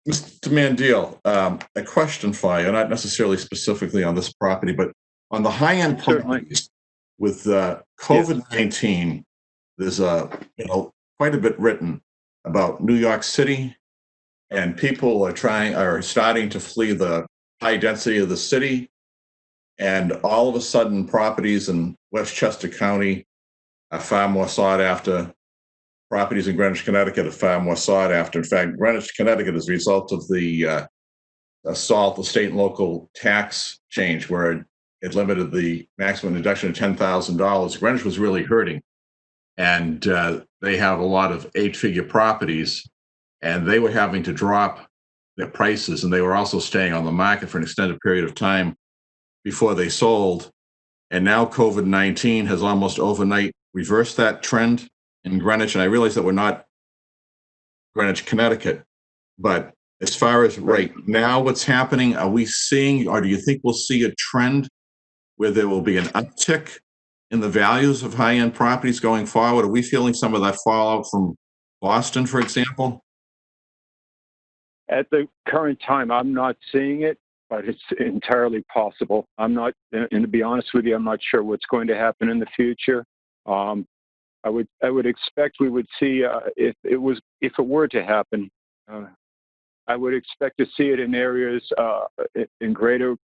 Mr. Mandel, a question for you, not necessarily specifically on this property, but on the high-end properties with COVID-19, there's quite a bit written about New York City, and people are starting to flee the high density of the city, and all of a sudden properties in Westchester County are far more sought after. Properties in Greenwich, Connecticut are far more sought after. In fact, Greenwich, Connecticut, as a result of the the state and local tax change, where it limited the maximum deduction to $10,000, Greenwich was really hurting. And they have a lot of 8-figure properties, and they were having to drop their prices, and they were also staying on the market for an extended period of time before they sold. And now COVID-19 has almost overnight reversed that trend in Greenwich, and I realize that we're not Greenwich, Connecticut, but as far as right now, what's happening, are we seeing, or do you think we'll see a trend where there will be an uptick in the values of high-end properties going forward? Are we feeling some of that fallout from Boston, for example? At the current time, I'm not seeing it, but it's entirely possible. I'm not, and to be honest with you, I'm not sure what's going to happen in the future. I would expect we would see if it were to happen. I would expect to see it in areas in greater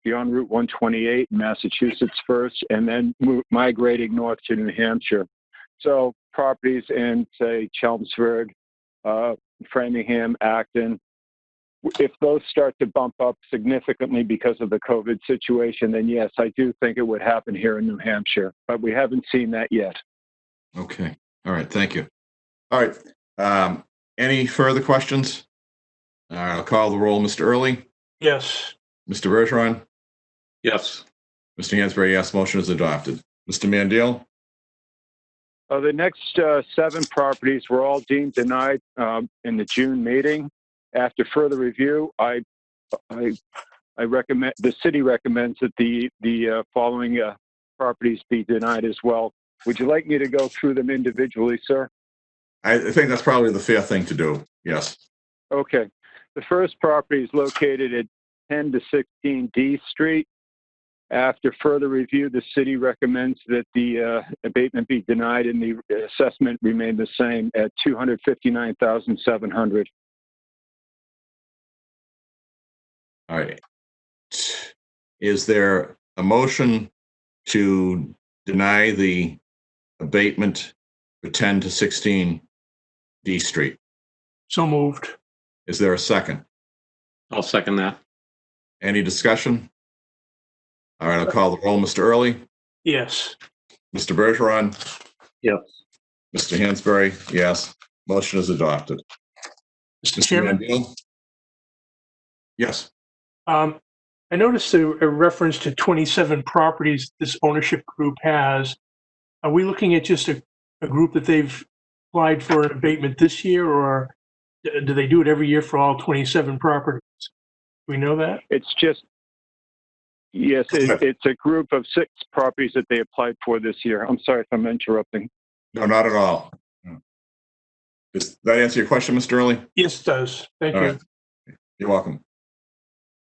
beyond Route 128 in Massachusetts first, and then migrating north to New Hampshire. So properties in, say, Chelmsford, Framingham, Acton, if those start to bump up significantly because of the COVID situation, then yes, I do think it would happen here in New Hampshire, but we haven't seen that yet. Okay. All right. Thank you. All right. Any further questions? I'll call the roll. Mr. Early, Yes. Mr. Bergeron, Yes. Mr. Hansberry, yes, motion is adopted. Mr. Mandel? The next 7 properties were all deemed denied in the June meeting. After further review, I recommend, the city recommends that the following properties be denied as well. Would you like me to go through them individually, sir? I think that's probably the fair thing to do. Yes. Okay. The first property is located at 10 to 16 D Street. After further review, the city recommends that the abatement be denied and the assessment remain the same at $259,700. All right. Is there a motion to deny the abatement for 10 to 16 D Street? So moved. Is there a second? I'll second that. Any discussion? All right, I'll call the roll. Mr. Early, Yes. Mr. Bergeron, Yes. Mr. Hansberry, yes. Motion is adopted. Mr. Mr. Chairman, Mandel? Yes. I noticed a reference to 27 properties this ownership group has. Are we looking at just a group that they've applied for an abatement this year, or do they do it every year for all 27 properties? Do we know that? It's just, yes, it's a group of 6 properties that they applied for this year. I'm sorry if I'm interrupting. No, not at all. Does that answer your question, Mr. Early? Yes, it does. Thank All you. right. You're welcome.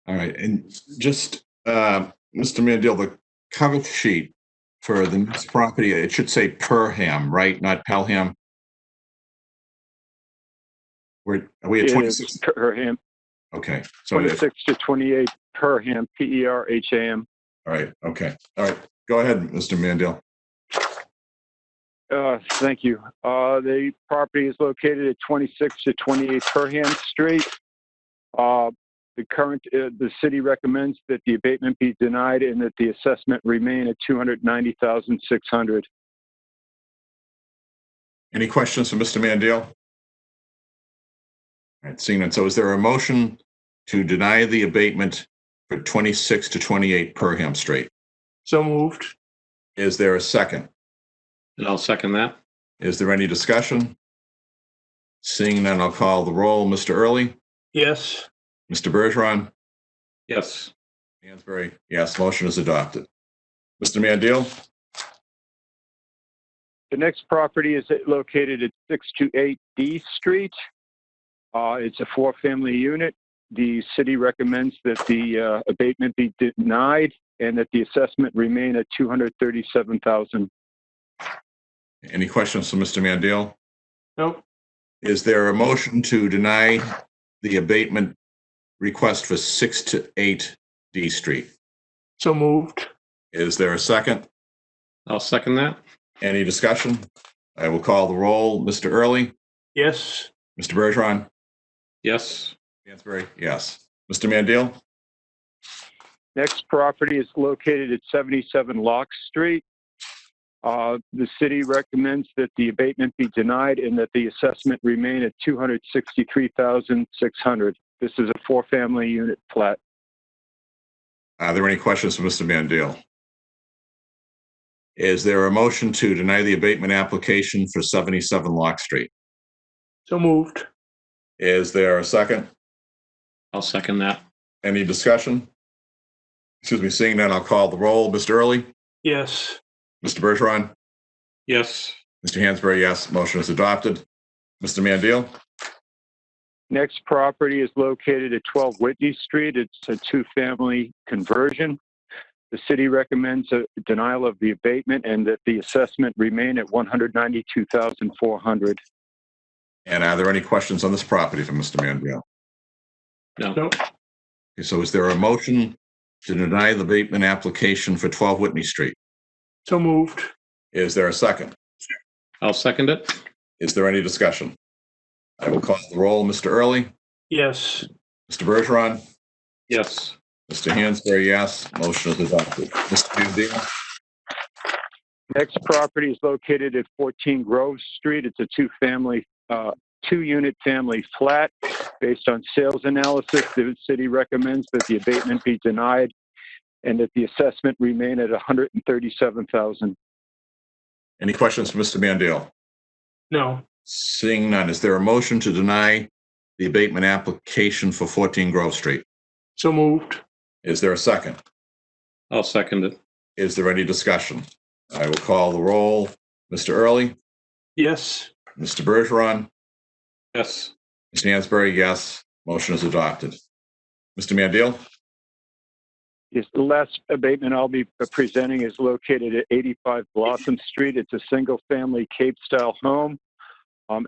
All right, and just, Mr. Mandel, the cover sheet for the next property, it should say Perham, right? Not Pelham? Are we at It 26? is Perham, Okay, so, 26 to 28 Perham, Perham. all right, okay. All right, go ahead, Mr. Mandel. Thank you. The property is located at 26 to 28 Perham Street. The city recommends that the abatement be denied and that the assessment remain at $290,600. Any questions for Mr. Mandel? All right, seeing none. So is there a motion to deny the abatement for 26 to 28 Perham Street? So moved. Is there a second? And I'll second that. Is there any discussion? Seeing none, I'll call the roll. Mr. Early, Yes. Mr. Bergeron, Yes. Hansberry, yes, motion is adopted. Mr. Mandel? The next property is located at 628 D Street. It's a 4-family unit. The city recommends that the abatement be denied and that the assessment remain at $237,000. Any questions for Mr. Mandel? Nope. Is there a motion to deny the abatement request for 6 to 8 D Street? So moved. Is there a second? I'll second that. Any discussion? I will call the roll. Mr. Early, Yes. Mr. Bergeron, Yes. Hansberry, yes. Mr. Mandel? Next property is located at 77 Locke Street. The city recommends that the abatement be denied and that the assessment remain at $263,600. This is a 4-family unit flat. Are there any questions for Mr. Mandel? Is there a motion to deny the abatement application for 77 Locke Street? So moved. Is there a second? I'll second that. Any discussion? Excuse me, seeing none, I'll call the roll. Mr. Early, Yes. Mr. Bergeron, Yes. Mr. Hansberry, yes. Motion is adopted. Mr. Mandel? Next property is located at 12 Whitney Street. It's a two-family conversion. The city recommends a denial of the abatement and that the assessment remain at $192,400. And are there any questions on this property from Mr. Mandel? No. Nope. Okay, so is there a motion to deny the abatement application for 12 Whitney Street? So moved. Is there a second? I'll second it. Is there any discussion? I will call the roll. Mr. Early, Yes. Mr. Bergeron, Yes. Mr. Hansberry, yes. Motion is adopted. Mr. Mandel? Next property is located at 14 Grove Street. It's a two-unit family flat. Based on sales analysis, the city recommends that the abatement be denied and that the assessment remain at $137,000. Any questions for Mr. Mandel? No. Seeing none, is there a motion to deny the abatement application for 14 Grove Street? So moved. Is there a second? I'll second it. Is there any discussion? I will call the roll. Mr. Early, Yes. Mr. Bergeron, Yes. Mr. Hansberry, yes. Motion is adopted. Mr. Mandel? Yes, the last abatement I'll be presenting is located at 85 Blossom Street. It's a single-family Cape-style home.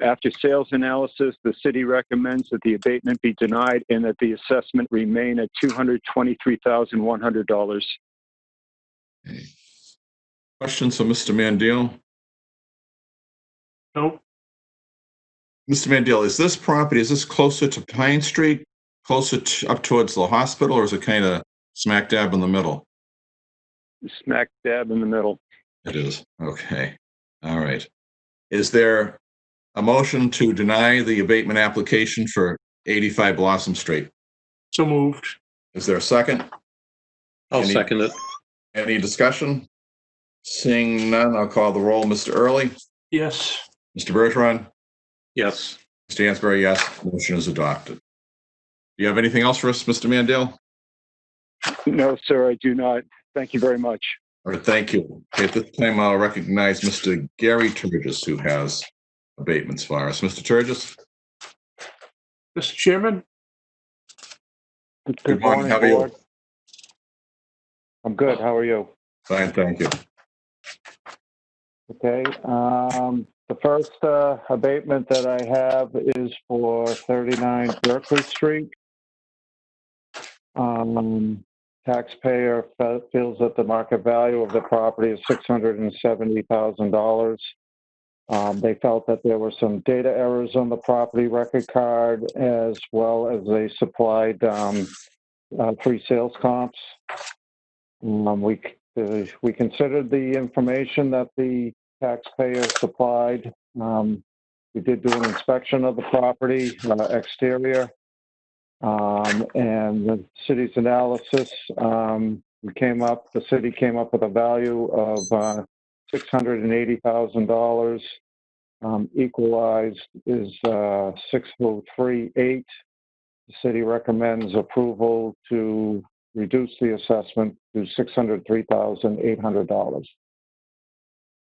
After sales analysis, the city recommends that the abatement be denied and that the assessment remain at $223,100. Okay. Questions for Mr. Mandel? Nope. Mr. Mandel, is this property, is this closer to Pine Street, closer up towards the hospital, or is it kind of smack dab in the middle? Smack dab in the middle. It is. Okay. All right. Is there a motion to deny the abatement application for 85 Blossom Street? So moved. Is there a second? I'll Any- second it. Any discussion? Seeing none, I'll call the roll. Mr. Early, Yes. Mr. Bergeron, Yes. Mr. Hansberry, yes. Motion is adopted. Do you have anything else for us, Mr. Mandel? No, sir, I do not. Thank you very much. All right, thank you. Okay, at this time, I'll recognize Mr. Gary Turgis, who has abatements for us. Mr. Turgis? Mr. Chairman? Good morning. How are you? Board. I'm good. How are you? Fine, thank you. Okay. The first abatement that I have is for 39 Berkeley Street. Taxpayer feels that the market value of the property is $670,000. They felt that there were some data errors on the property record card, as well as they supplied free sales comps. We considered the information that the taxpayer supplied. We did do an inspection of the property, exterior, and the city's analysis. The city came up with a value of $680,000. Equalized is 6038. The city recommends approval to reduce the assessment to $603,800.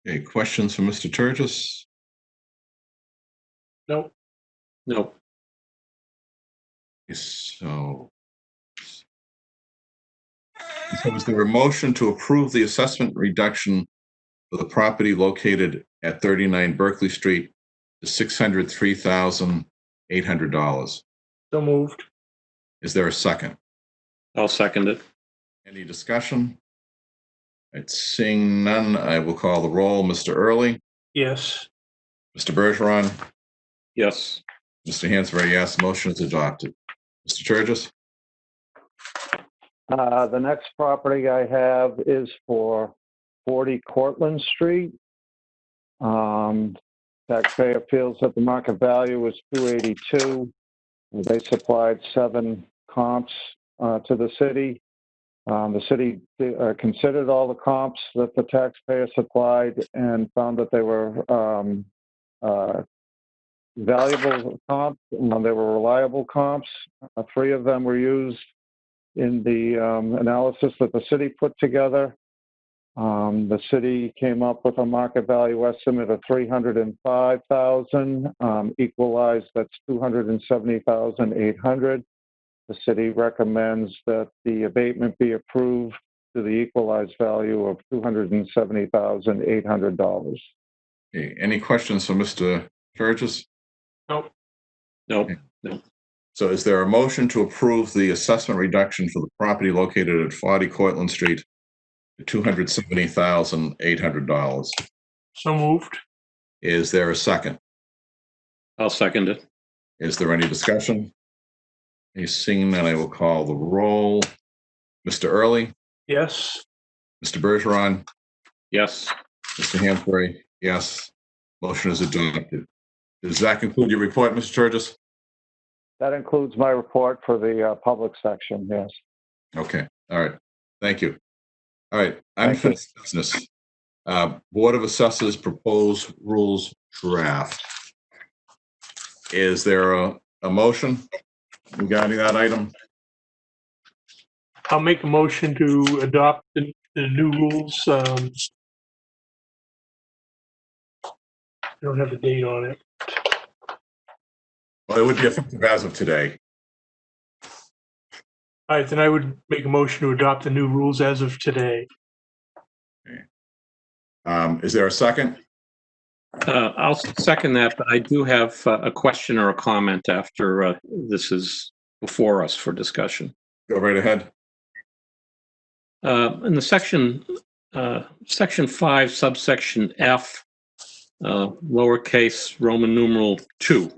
Okay, questions for Mr. Turgis? Nope. No. So is there a motion to approve the assessment reduction for the property located at 39 Berkeley Street to $603,800? So moved. Is there a second? I'll second it. Any discussion? It's seeing none, I will call the roll. Mr. Early, Yes. Mr. Bergeron, Yes. Mr. Hansberry, yes. Motion is adopted. Mr. Turgis? The next property I have is for 40 Cortland Street. Taxpayer feels that the market value is $282. They supplied 7 comps to the city. The city considered all the comps that the taxpayer supplied and found that they were valuable comps. They were reliable comps. 3 of them were used in the analysis that the city put together. The city came up with a market value estimate of $305,000. Equalized, that's $270,800. The city recommends that the abatement be approved to the equalized value of $270,800. Okay, any questions for Mr. Sturgis? Nope. Nope. So is there a motion to approve the assessment reduction for the property located at 40 Cortland Street to $270,800? So moved. Is there a second? I'll second it. Is there any discussion? Seeing none, I will call the roll. Mr. Early, Yes. Mr. Bergeron, Yes. Mr. Hansberry, yes. Motion is adopted. Does that conclude your report, Mr. Sturgis? That includes my report for the public section, yes. Okay, all right. Thank you. All right, Thank you. unfinished business. Board of Assessors proposed rules draft. Is there a motion regarding that item? I'll make a motion to adopt the new rules. I don't have the date on it. Well, it would be effective as of today. All right, then I would make a motion to adopt the new rules as of today. Is there a second? I'll second that, but I do have a question or a comment after this is before us for discussion. Go right ahead. In the section 5, subsection F, lowercase Roman numeral 2,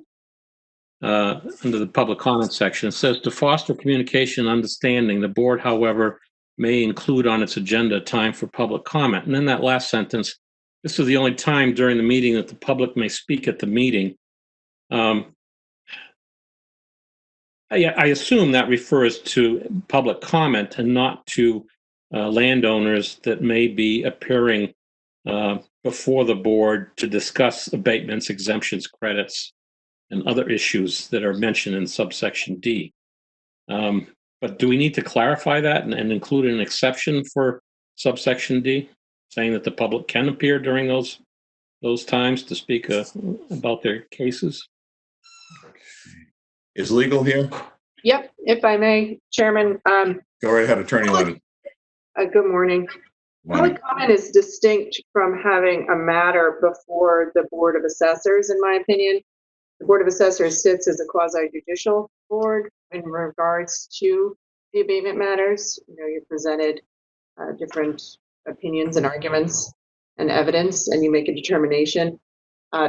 under the public comment section, it says to foster communication and understanding, the board, however, may include on its agenda time for public comment. And then that last sentence, this is the only time during the meeting that the public may speak at the meeting. I assume that refers to public comment and not to landowners that may be appearing before the board to discuss abatements, exemptions, credits, and other issues that are mentioned in subsection D. But do we need to clarify that and include an exception for subsection D, saying that the public can appear during those times to speak about their cases? Is legal here? Yep, if I may, Chairman. Go right ahead, Attorney Lennon. Good morning. Public comment is distinct from having a matter before the Board of Assessors, in my opinion. The Board of Assessors sits as a quasi-judicial board in regards to the abatement matters. You know, you presented different opinions and arguments and evidence, and you make a determination.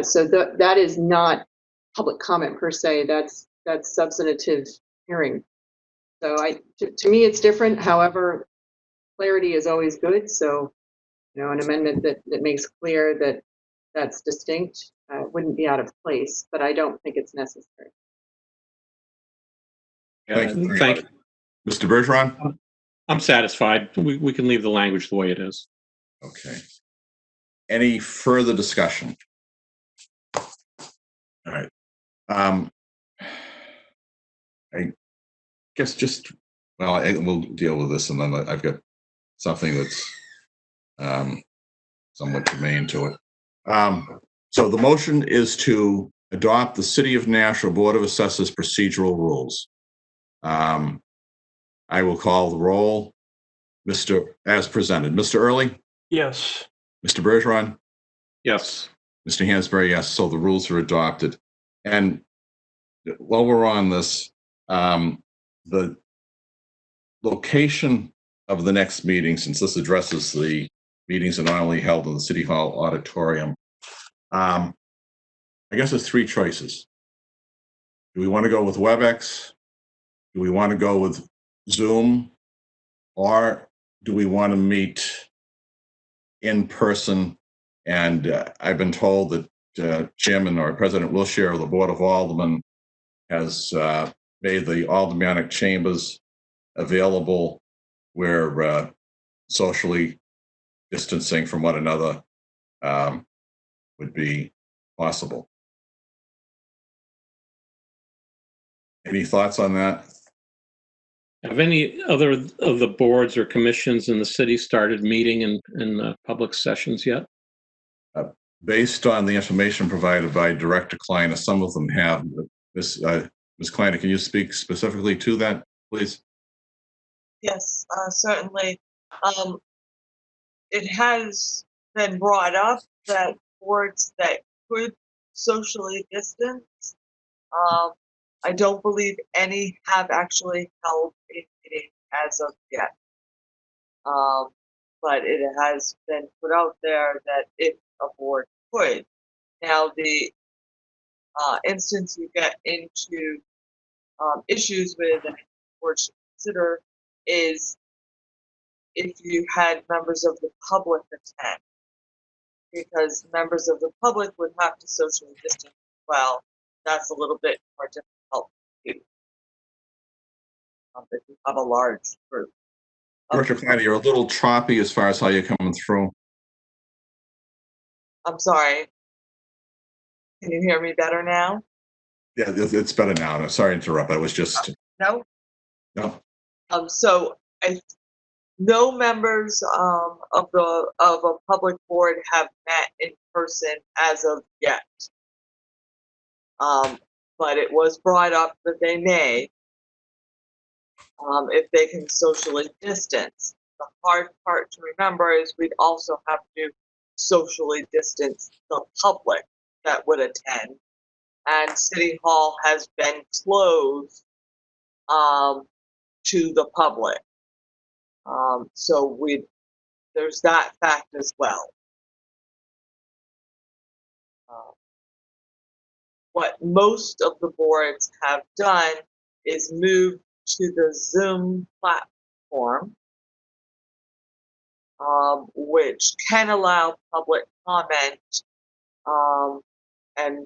So that is not public comment per se. That's substantive hearing. So to me, it's different. However, clarity is always good. So, you know, an amendment that makes clear that that's distinct wouldn't be out of place, but I don't think it's necessary. Thank you. Thank you. Mr. Bergeron? I'm satisfied. We can leave the language the way it is. Okay. Any further discussion? All right. I guess we'll deal with this, and then I've got something that's somewhat germane to it. So the motion is to adopt the City of Nashua Board of Assessors procedural rules. I will call the roll. As presented. Mr. Early? Yes. Mr. Bergeron? Yes. Mr. Hansberry, yes. So the rules are adopted. And while we're on this, the location of the next meeting, since this addresses the meetings that are normally held in the City Hall auditorium, I guess there's three choices. Do we want to go with WebEx? Do we want to go with Zoom? Or do we want to meet in person? And I've been told that Chairman or President Wilshire of the Board of Aldermen has made the aldermanic chambers available where socially distancing from one another would be possible. Any thoughts on that? Have any other of the boards or commissions in the city started meeting in public sessions yet? Based on the information provided by Director Kleiner, some of them have. Ms. Kleiner, can you speak specifically to that, please? Yes, certainly. It has been brought up that boards that could socially distance, I don't believe any have actually held a meeting as of yet. But it has been put out there that if a board could. Now, the instance you get into issues with and the board should consider is if you had members of the public attend, because members of the public would have to socially distance as well. That's a little bit more difficult to do if you have a large group. Director Kleiner, you're a little choppy as far as how you're coming through. I'm sorry. Can you hear me better now? Yeah, it's better now. I'm sorry to interrupt. I was just No? no. So no members of a public board have met in person as of yet. But it was brought up that they may, if they can socially distance. The hard part to remember is we'd also have to socially distance the public that would attend. And City Hall has been closed to the public. So there's that fact as well. What most of the boards have done is move to the Zoom platform, which can allow public comment and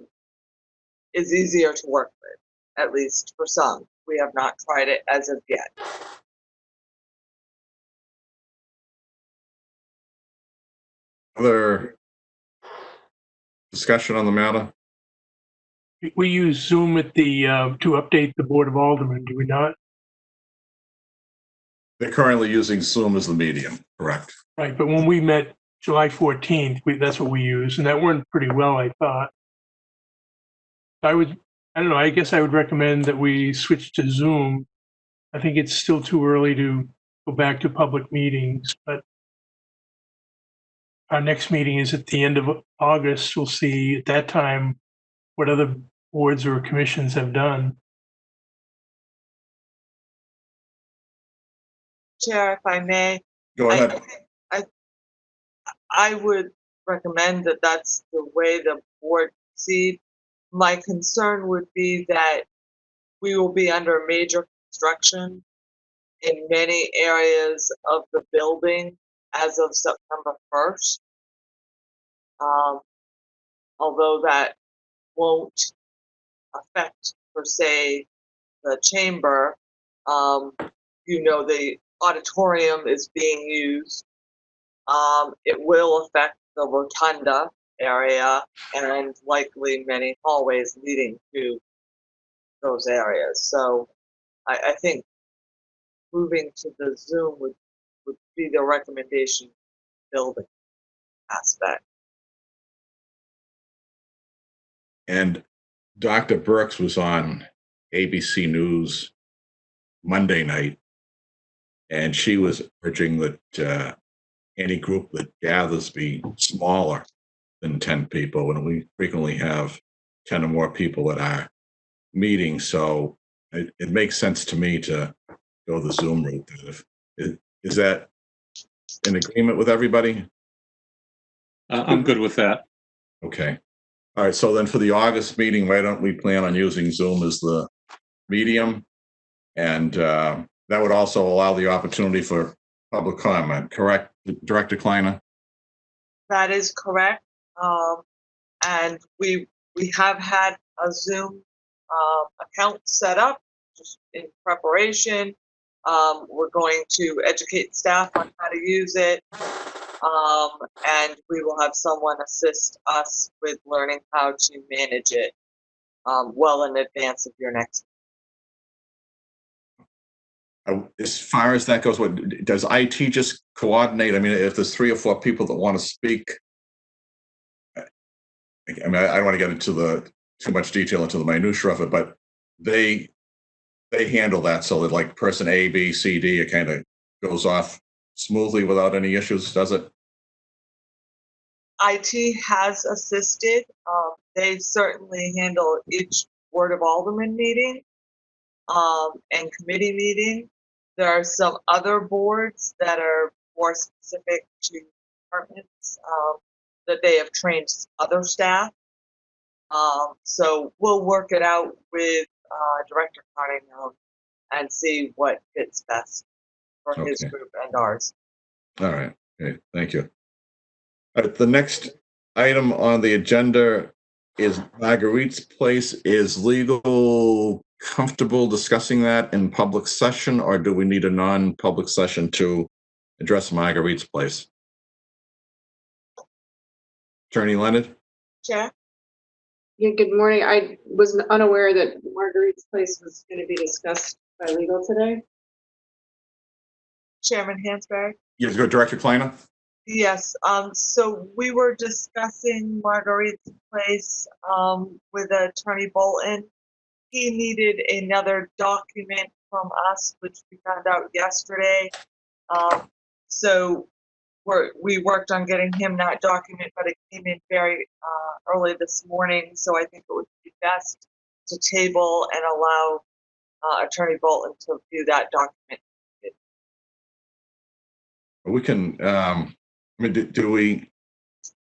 is easier to work with, at least for some. We have not tried it as of yet. Other discussion on the matter? We use Zoom at the, to update the Board of Aldermen, do we not? They're currently using Zoom as the medium, correct? Right, but when we met July 14th, that's what we used, and that went pretty well, I thought. I don't know, I guess I would recommend that we switch to Zoom. I think it's still too early to go back to public meetings, but our next meeting is at the end of August. We'll see at that time what other boards or commissions have done. Chair, if I may, Go ahead. I would recommend that that's the way the board proceed. My concern would be that we will be under major construction in many areas of the building as of September 1st. Although that won't affect, per se, the chamber, the auditorium is being used. It will affect the rotunda area and likely many hallways leading to those areas. So I think moving to the Zoom would be the recommendation building aspect. And Dr. Burks was on ABC News Monday night, and she was urging that any group that gathers be smaller than 10 people, and we frequently have 10 or more people at our meeting. So it makes sense to me to go the Zoom route. Is that in agreement with everybody? I'm good with that. Okay. All right. So then for the August meeting, why don't we plan on using Zoom as the medium? And that would also allow the opportunity for public comment, correct, Director Kleiner? That is correct. And we have had a Zoom account set up just in preparation. We're going to educate staff on how to use it. And we will have someone assist us with learning how to manage it well in advance of your next. As far as that goes, what does IT just coordinate? I mean, if there's 3 or 4 people that want to speak, I mean, I don't want to get into too much detail into the minutia of it, but they handle that so that like person A, B, C, D, it kind of goes off smoothly without any issues, does it? IT has assisted. They certainly handle each Board of Alderman meeting and committee meeting. There are some other boards that are more specific to departments that they have trained other staff. So we'll work it out with Director Cottingham and see what fits best for his Okay. group and ours. All right. Okay. Thank you. All right. The next item on the agenda is Marguerite's Place. Is legal comfortable discussing that in public session, or do we need a non-public session to address Marguerite's Place? Attorney Leonard? Chair? Yeah, good morning. I was unaware that Marguerite's Place was going to be discussed by legal today. Chairman Hansberry? Yes, go Director Kleiner. Yes, so we were discussing Marguerite's Place with Attorney Bolton. He needed another document from us, which we found out yesterday. So we worked on getting him that document, but it came in very early this morning. So I think it would be best to table and allow Attorney Bolton to view that document. We can, I mean, do we,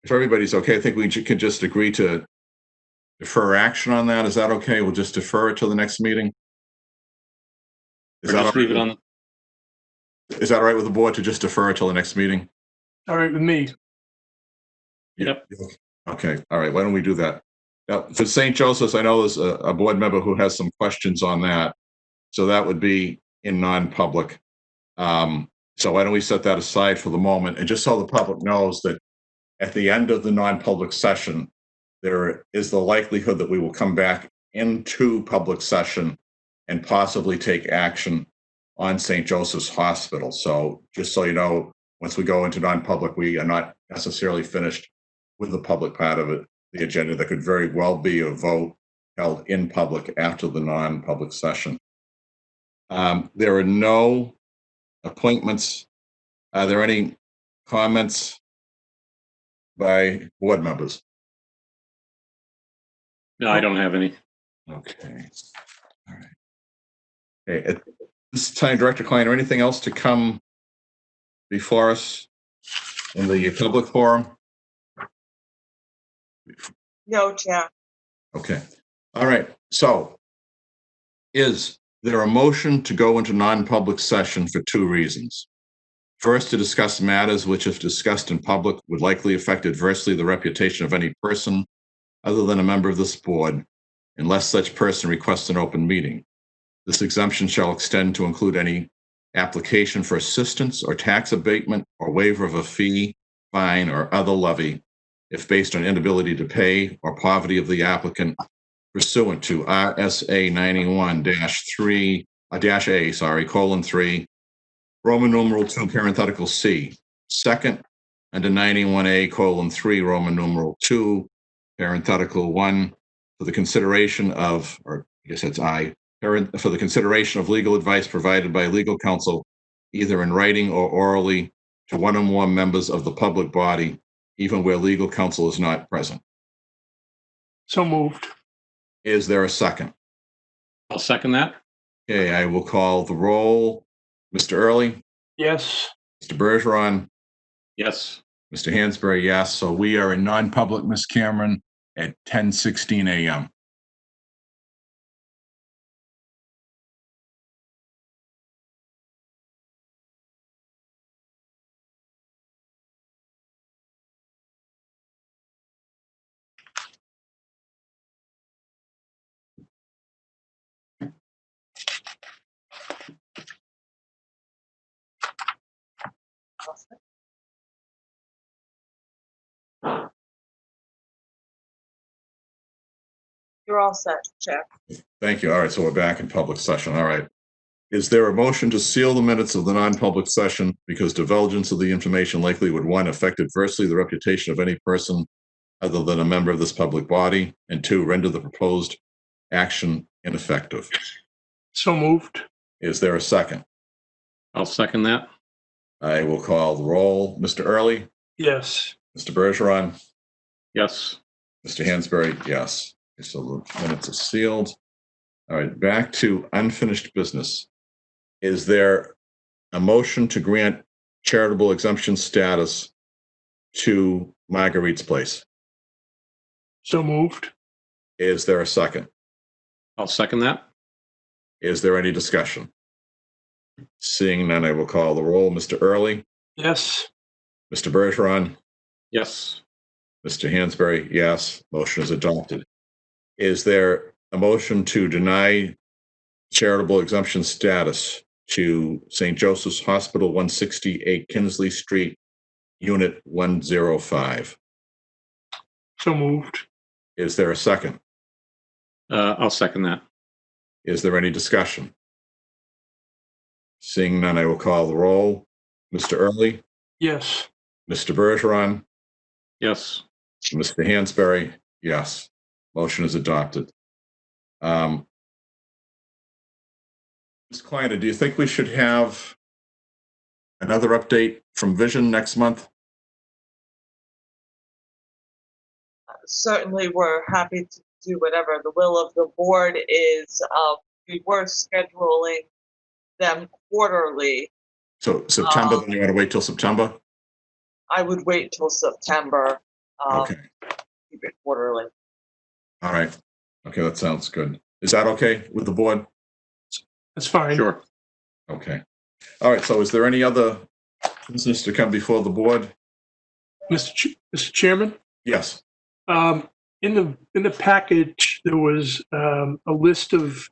if everybody's okay, I think we can just agree to defer action on that. Is that okay? We'll just defer it till the next meeting. Is that Just leave it on. Is that all right with the board to just defer it till the next meeting? All right with me. Yep. Okay. All right. Why don't we do that? Now, for St. Joseph's, I know there's a board member who has some questions on that. So that would be in non-public. So why don't we set that aside for the moment? And just so the public knows that at the end of the non-public session, there is the likelihood that we will come back into public session and possibly take action on St. Joseph's Hospital. So just so you know, once we go into non-public, we are not necessarily finished with the public part of it, the agenda. There could very well be a vote held in public after the non-public session. There are no appointments. Are there any comments by board members? No, I don't have any. Okay. All right. Okay. At this time, Director Klein, anything else to come before us in the public forum? No, Chair. Okay. All right. So is there a motion to go into non-public session for 2 reasons? First, to discuss matters which, if discussed in public, would likely affect adversely the reputation of any person other than a member of this board, unless such person requests an open meeting. This exemption shall extend to include any application for assistance or tax abatement or waiver of a fee, fine, or other levy, if based on inability to pay or poverty of the applicant pursuant to RSA 91-3, Roman numeral 2, parenthetical C. Second, under 91A:3, Roman numeral 2, parenthetical 1, for the consideration of, or I guess that's I, for the consideration of legal advice provided by legal counsel, either in writing or orally, to one or more members of the public body, even where legal counsel is not present. So moved. Is there a second? I'll second that. Okay, I will call the roll. Mr. Early, Yes. Mr. Bergeron, Yes. Mr. Hansberry, yes. So we are in non-public, Ms. Cameron, at 10:16 a.m. You're all set, Chair. Thank you. All right, so we're back in public session. All right. Is there a motion to seal the minutes of the non-public session because divulgence of the information likely would, one, affect adversely the reputation of any person other than a member of this public body, and two, render the proposed action ineffective? So moved. Is there a second? I'll second that. I will call the roll. Mr. Early, Yes. Mr. Bergeron, Yes. Mr. Hansberry, yes. Okay, so the minutes are sealed. All right, back to unfinished business. Is there a motion to grant charitable exemption status to Marguerite's Place? So moved. Is there a second? I'll second that. Is there any discussion? Seeing none, I will call the roll. Mr. Early, Yes. Mr. Bergeron, Yes. Mr. Hansberry, yes. Motion is adopted. Is there a motion to deny charitable exemption status to St. Joseph's Hospital, 168 Kinsley Street, Unit 105? So moved. Is there a second? I'll second that. Is there any discussion? Seeing none, I will call the roll. Mr. Early, Yes. Mr. Bergeron, Yes. Mr. Hansberry, yes. Motion is adopted. Ms. Kleiner, do you think we should have another update from Vision next month? Certainly, we're happy to do whatever the will of the board is. We were scheduling them quarterly. So September, then you want to wait till September? I would wait till September. Okay, Keep it quarterly. all right. Okay, that sounds good. Is that okay with the board? That's fine. Sure. Okay. All right, so is there any other business to come before the board? Mr. Chairman, Yes. in the package, there was a list of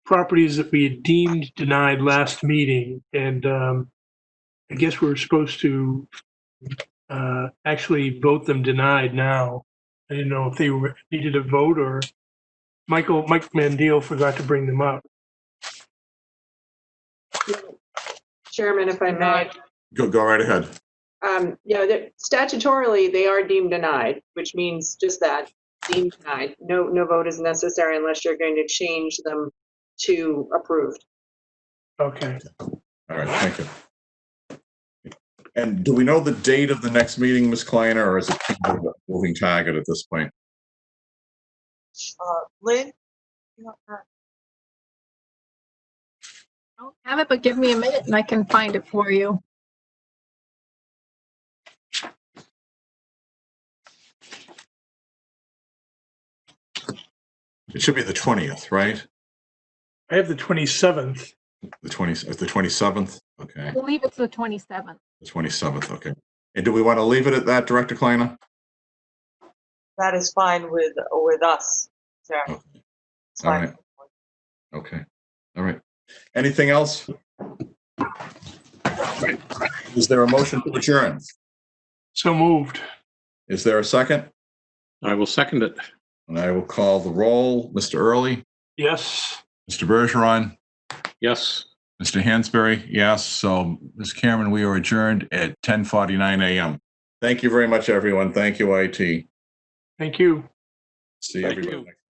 properties that we had deemed denied last meeting, and I guess we're supposed to actually vote them denied now. I didn't know if they needed a vote or Mike Mandel forgot to bring them up. Chairman, if I may. Go right ahead. Statutorily, they are deemed denied, which means just that, deemed denied. No vote is necessary unless you're going to change them to approved. Okay. All right, thank you. And do we know the date of the next meeting, Ms. Kleiner, or is it kind of a moving target at this point? Lynn? You know, I don't have it, but give me a minute and I can find it for you. It should be the 20th, right? I have the 27th. The 27th? Okay, I believe it's the 27th. the 27th, okay. And do we want to leave it at that, Director Kleiner? that is fine with us, Chair. Okay. It's All fine. right. Okay, all right. Anything else? Is there a motion to adjourn? So moved. Is there a second? I will second it. And I will call the roll. Mr. Early, Yes. Mr. Bergeron, Yes. Mr. Hansberry, yes. So, Ms. Cameron, we are adjourned at 10:49 a.m. Thank you very much, everyone. Thank you, IT. Thank you. See Thank everybody you. next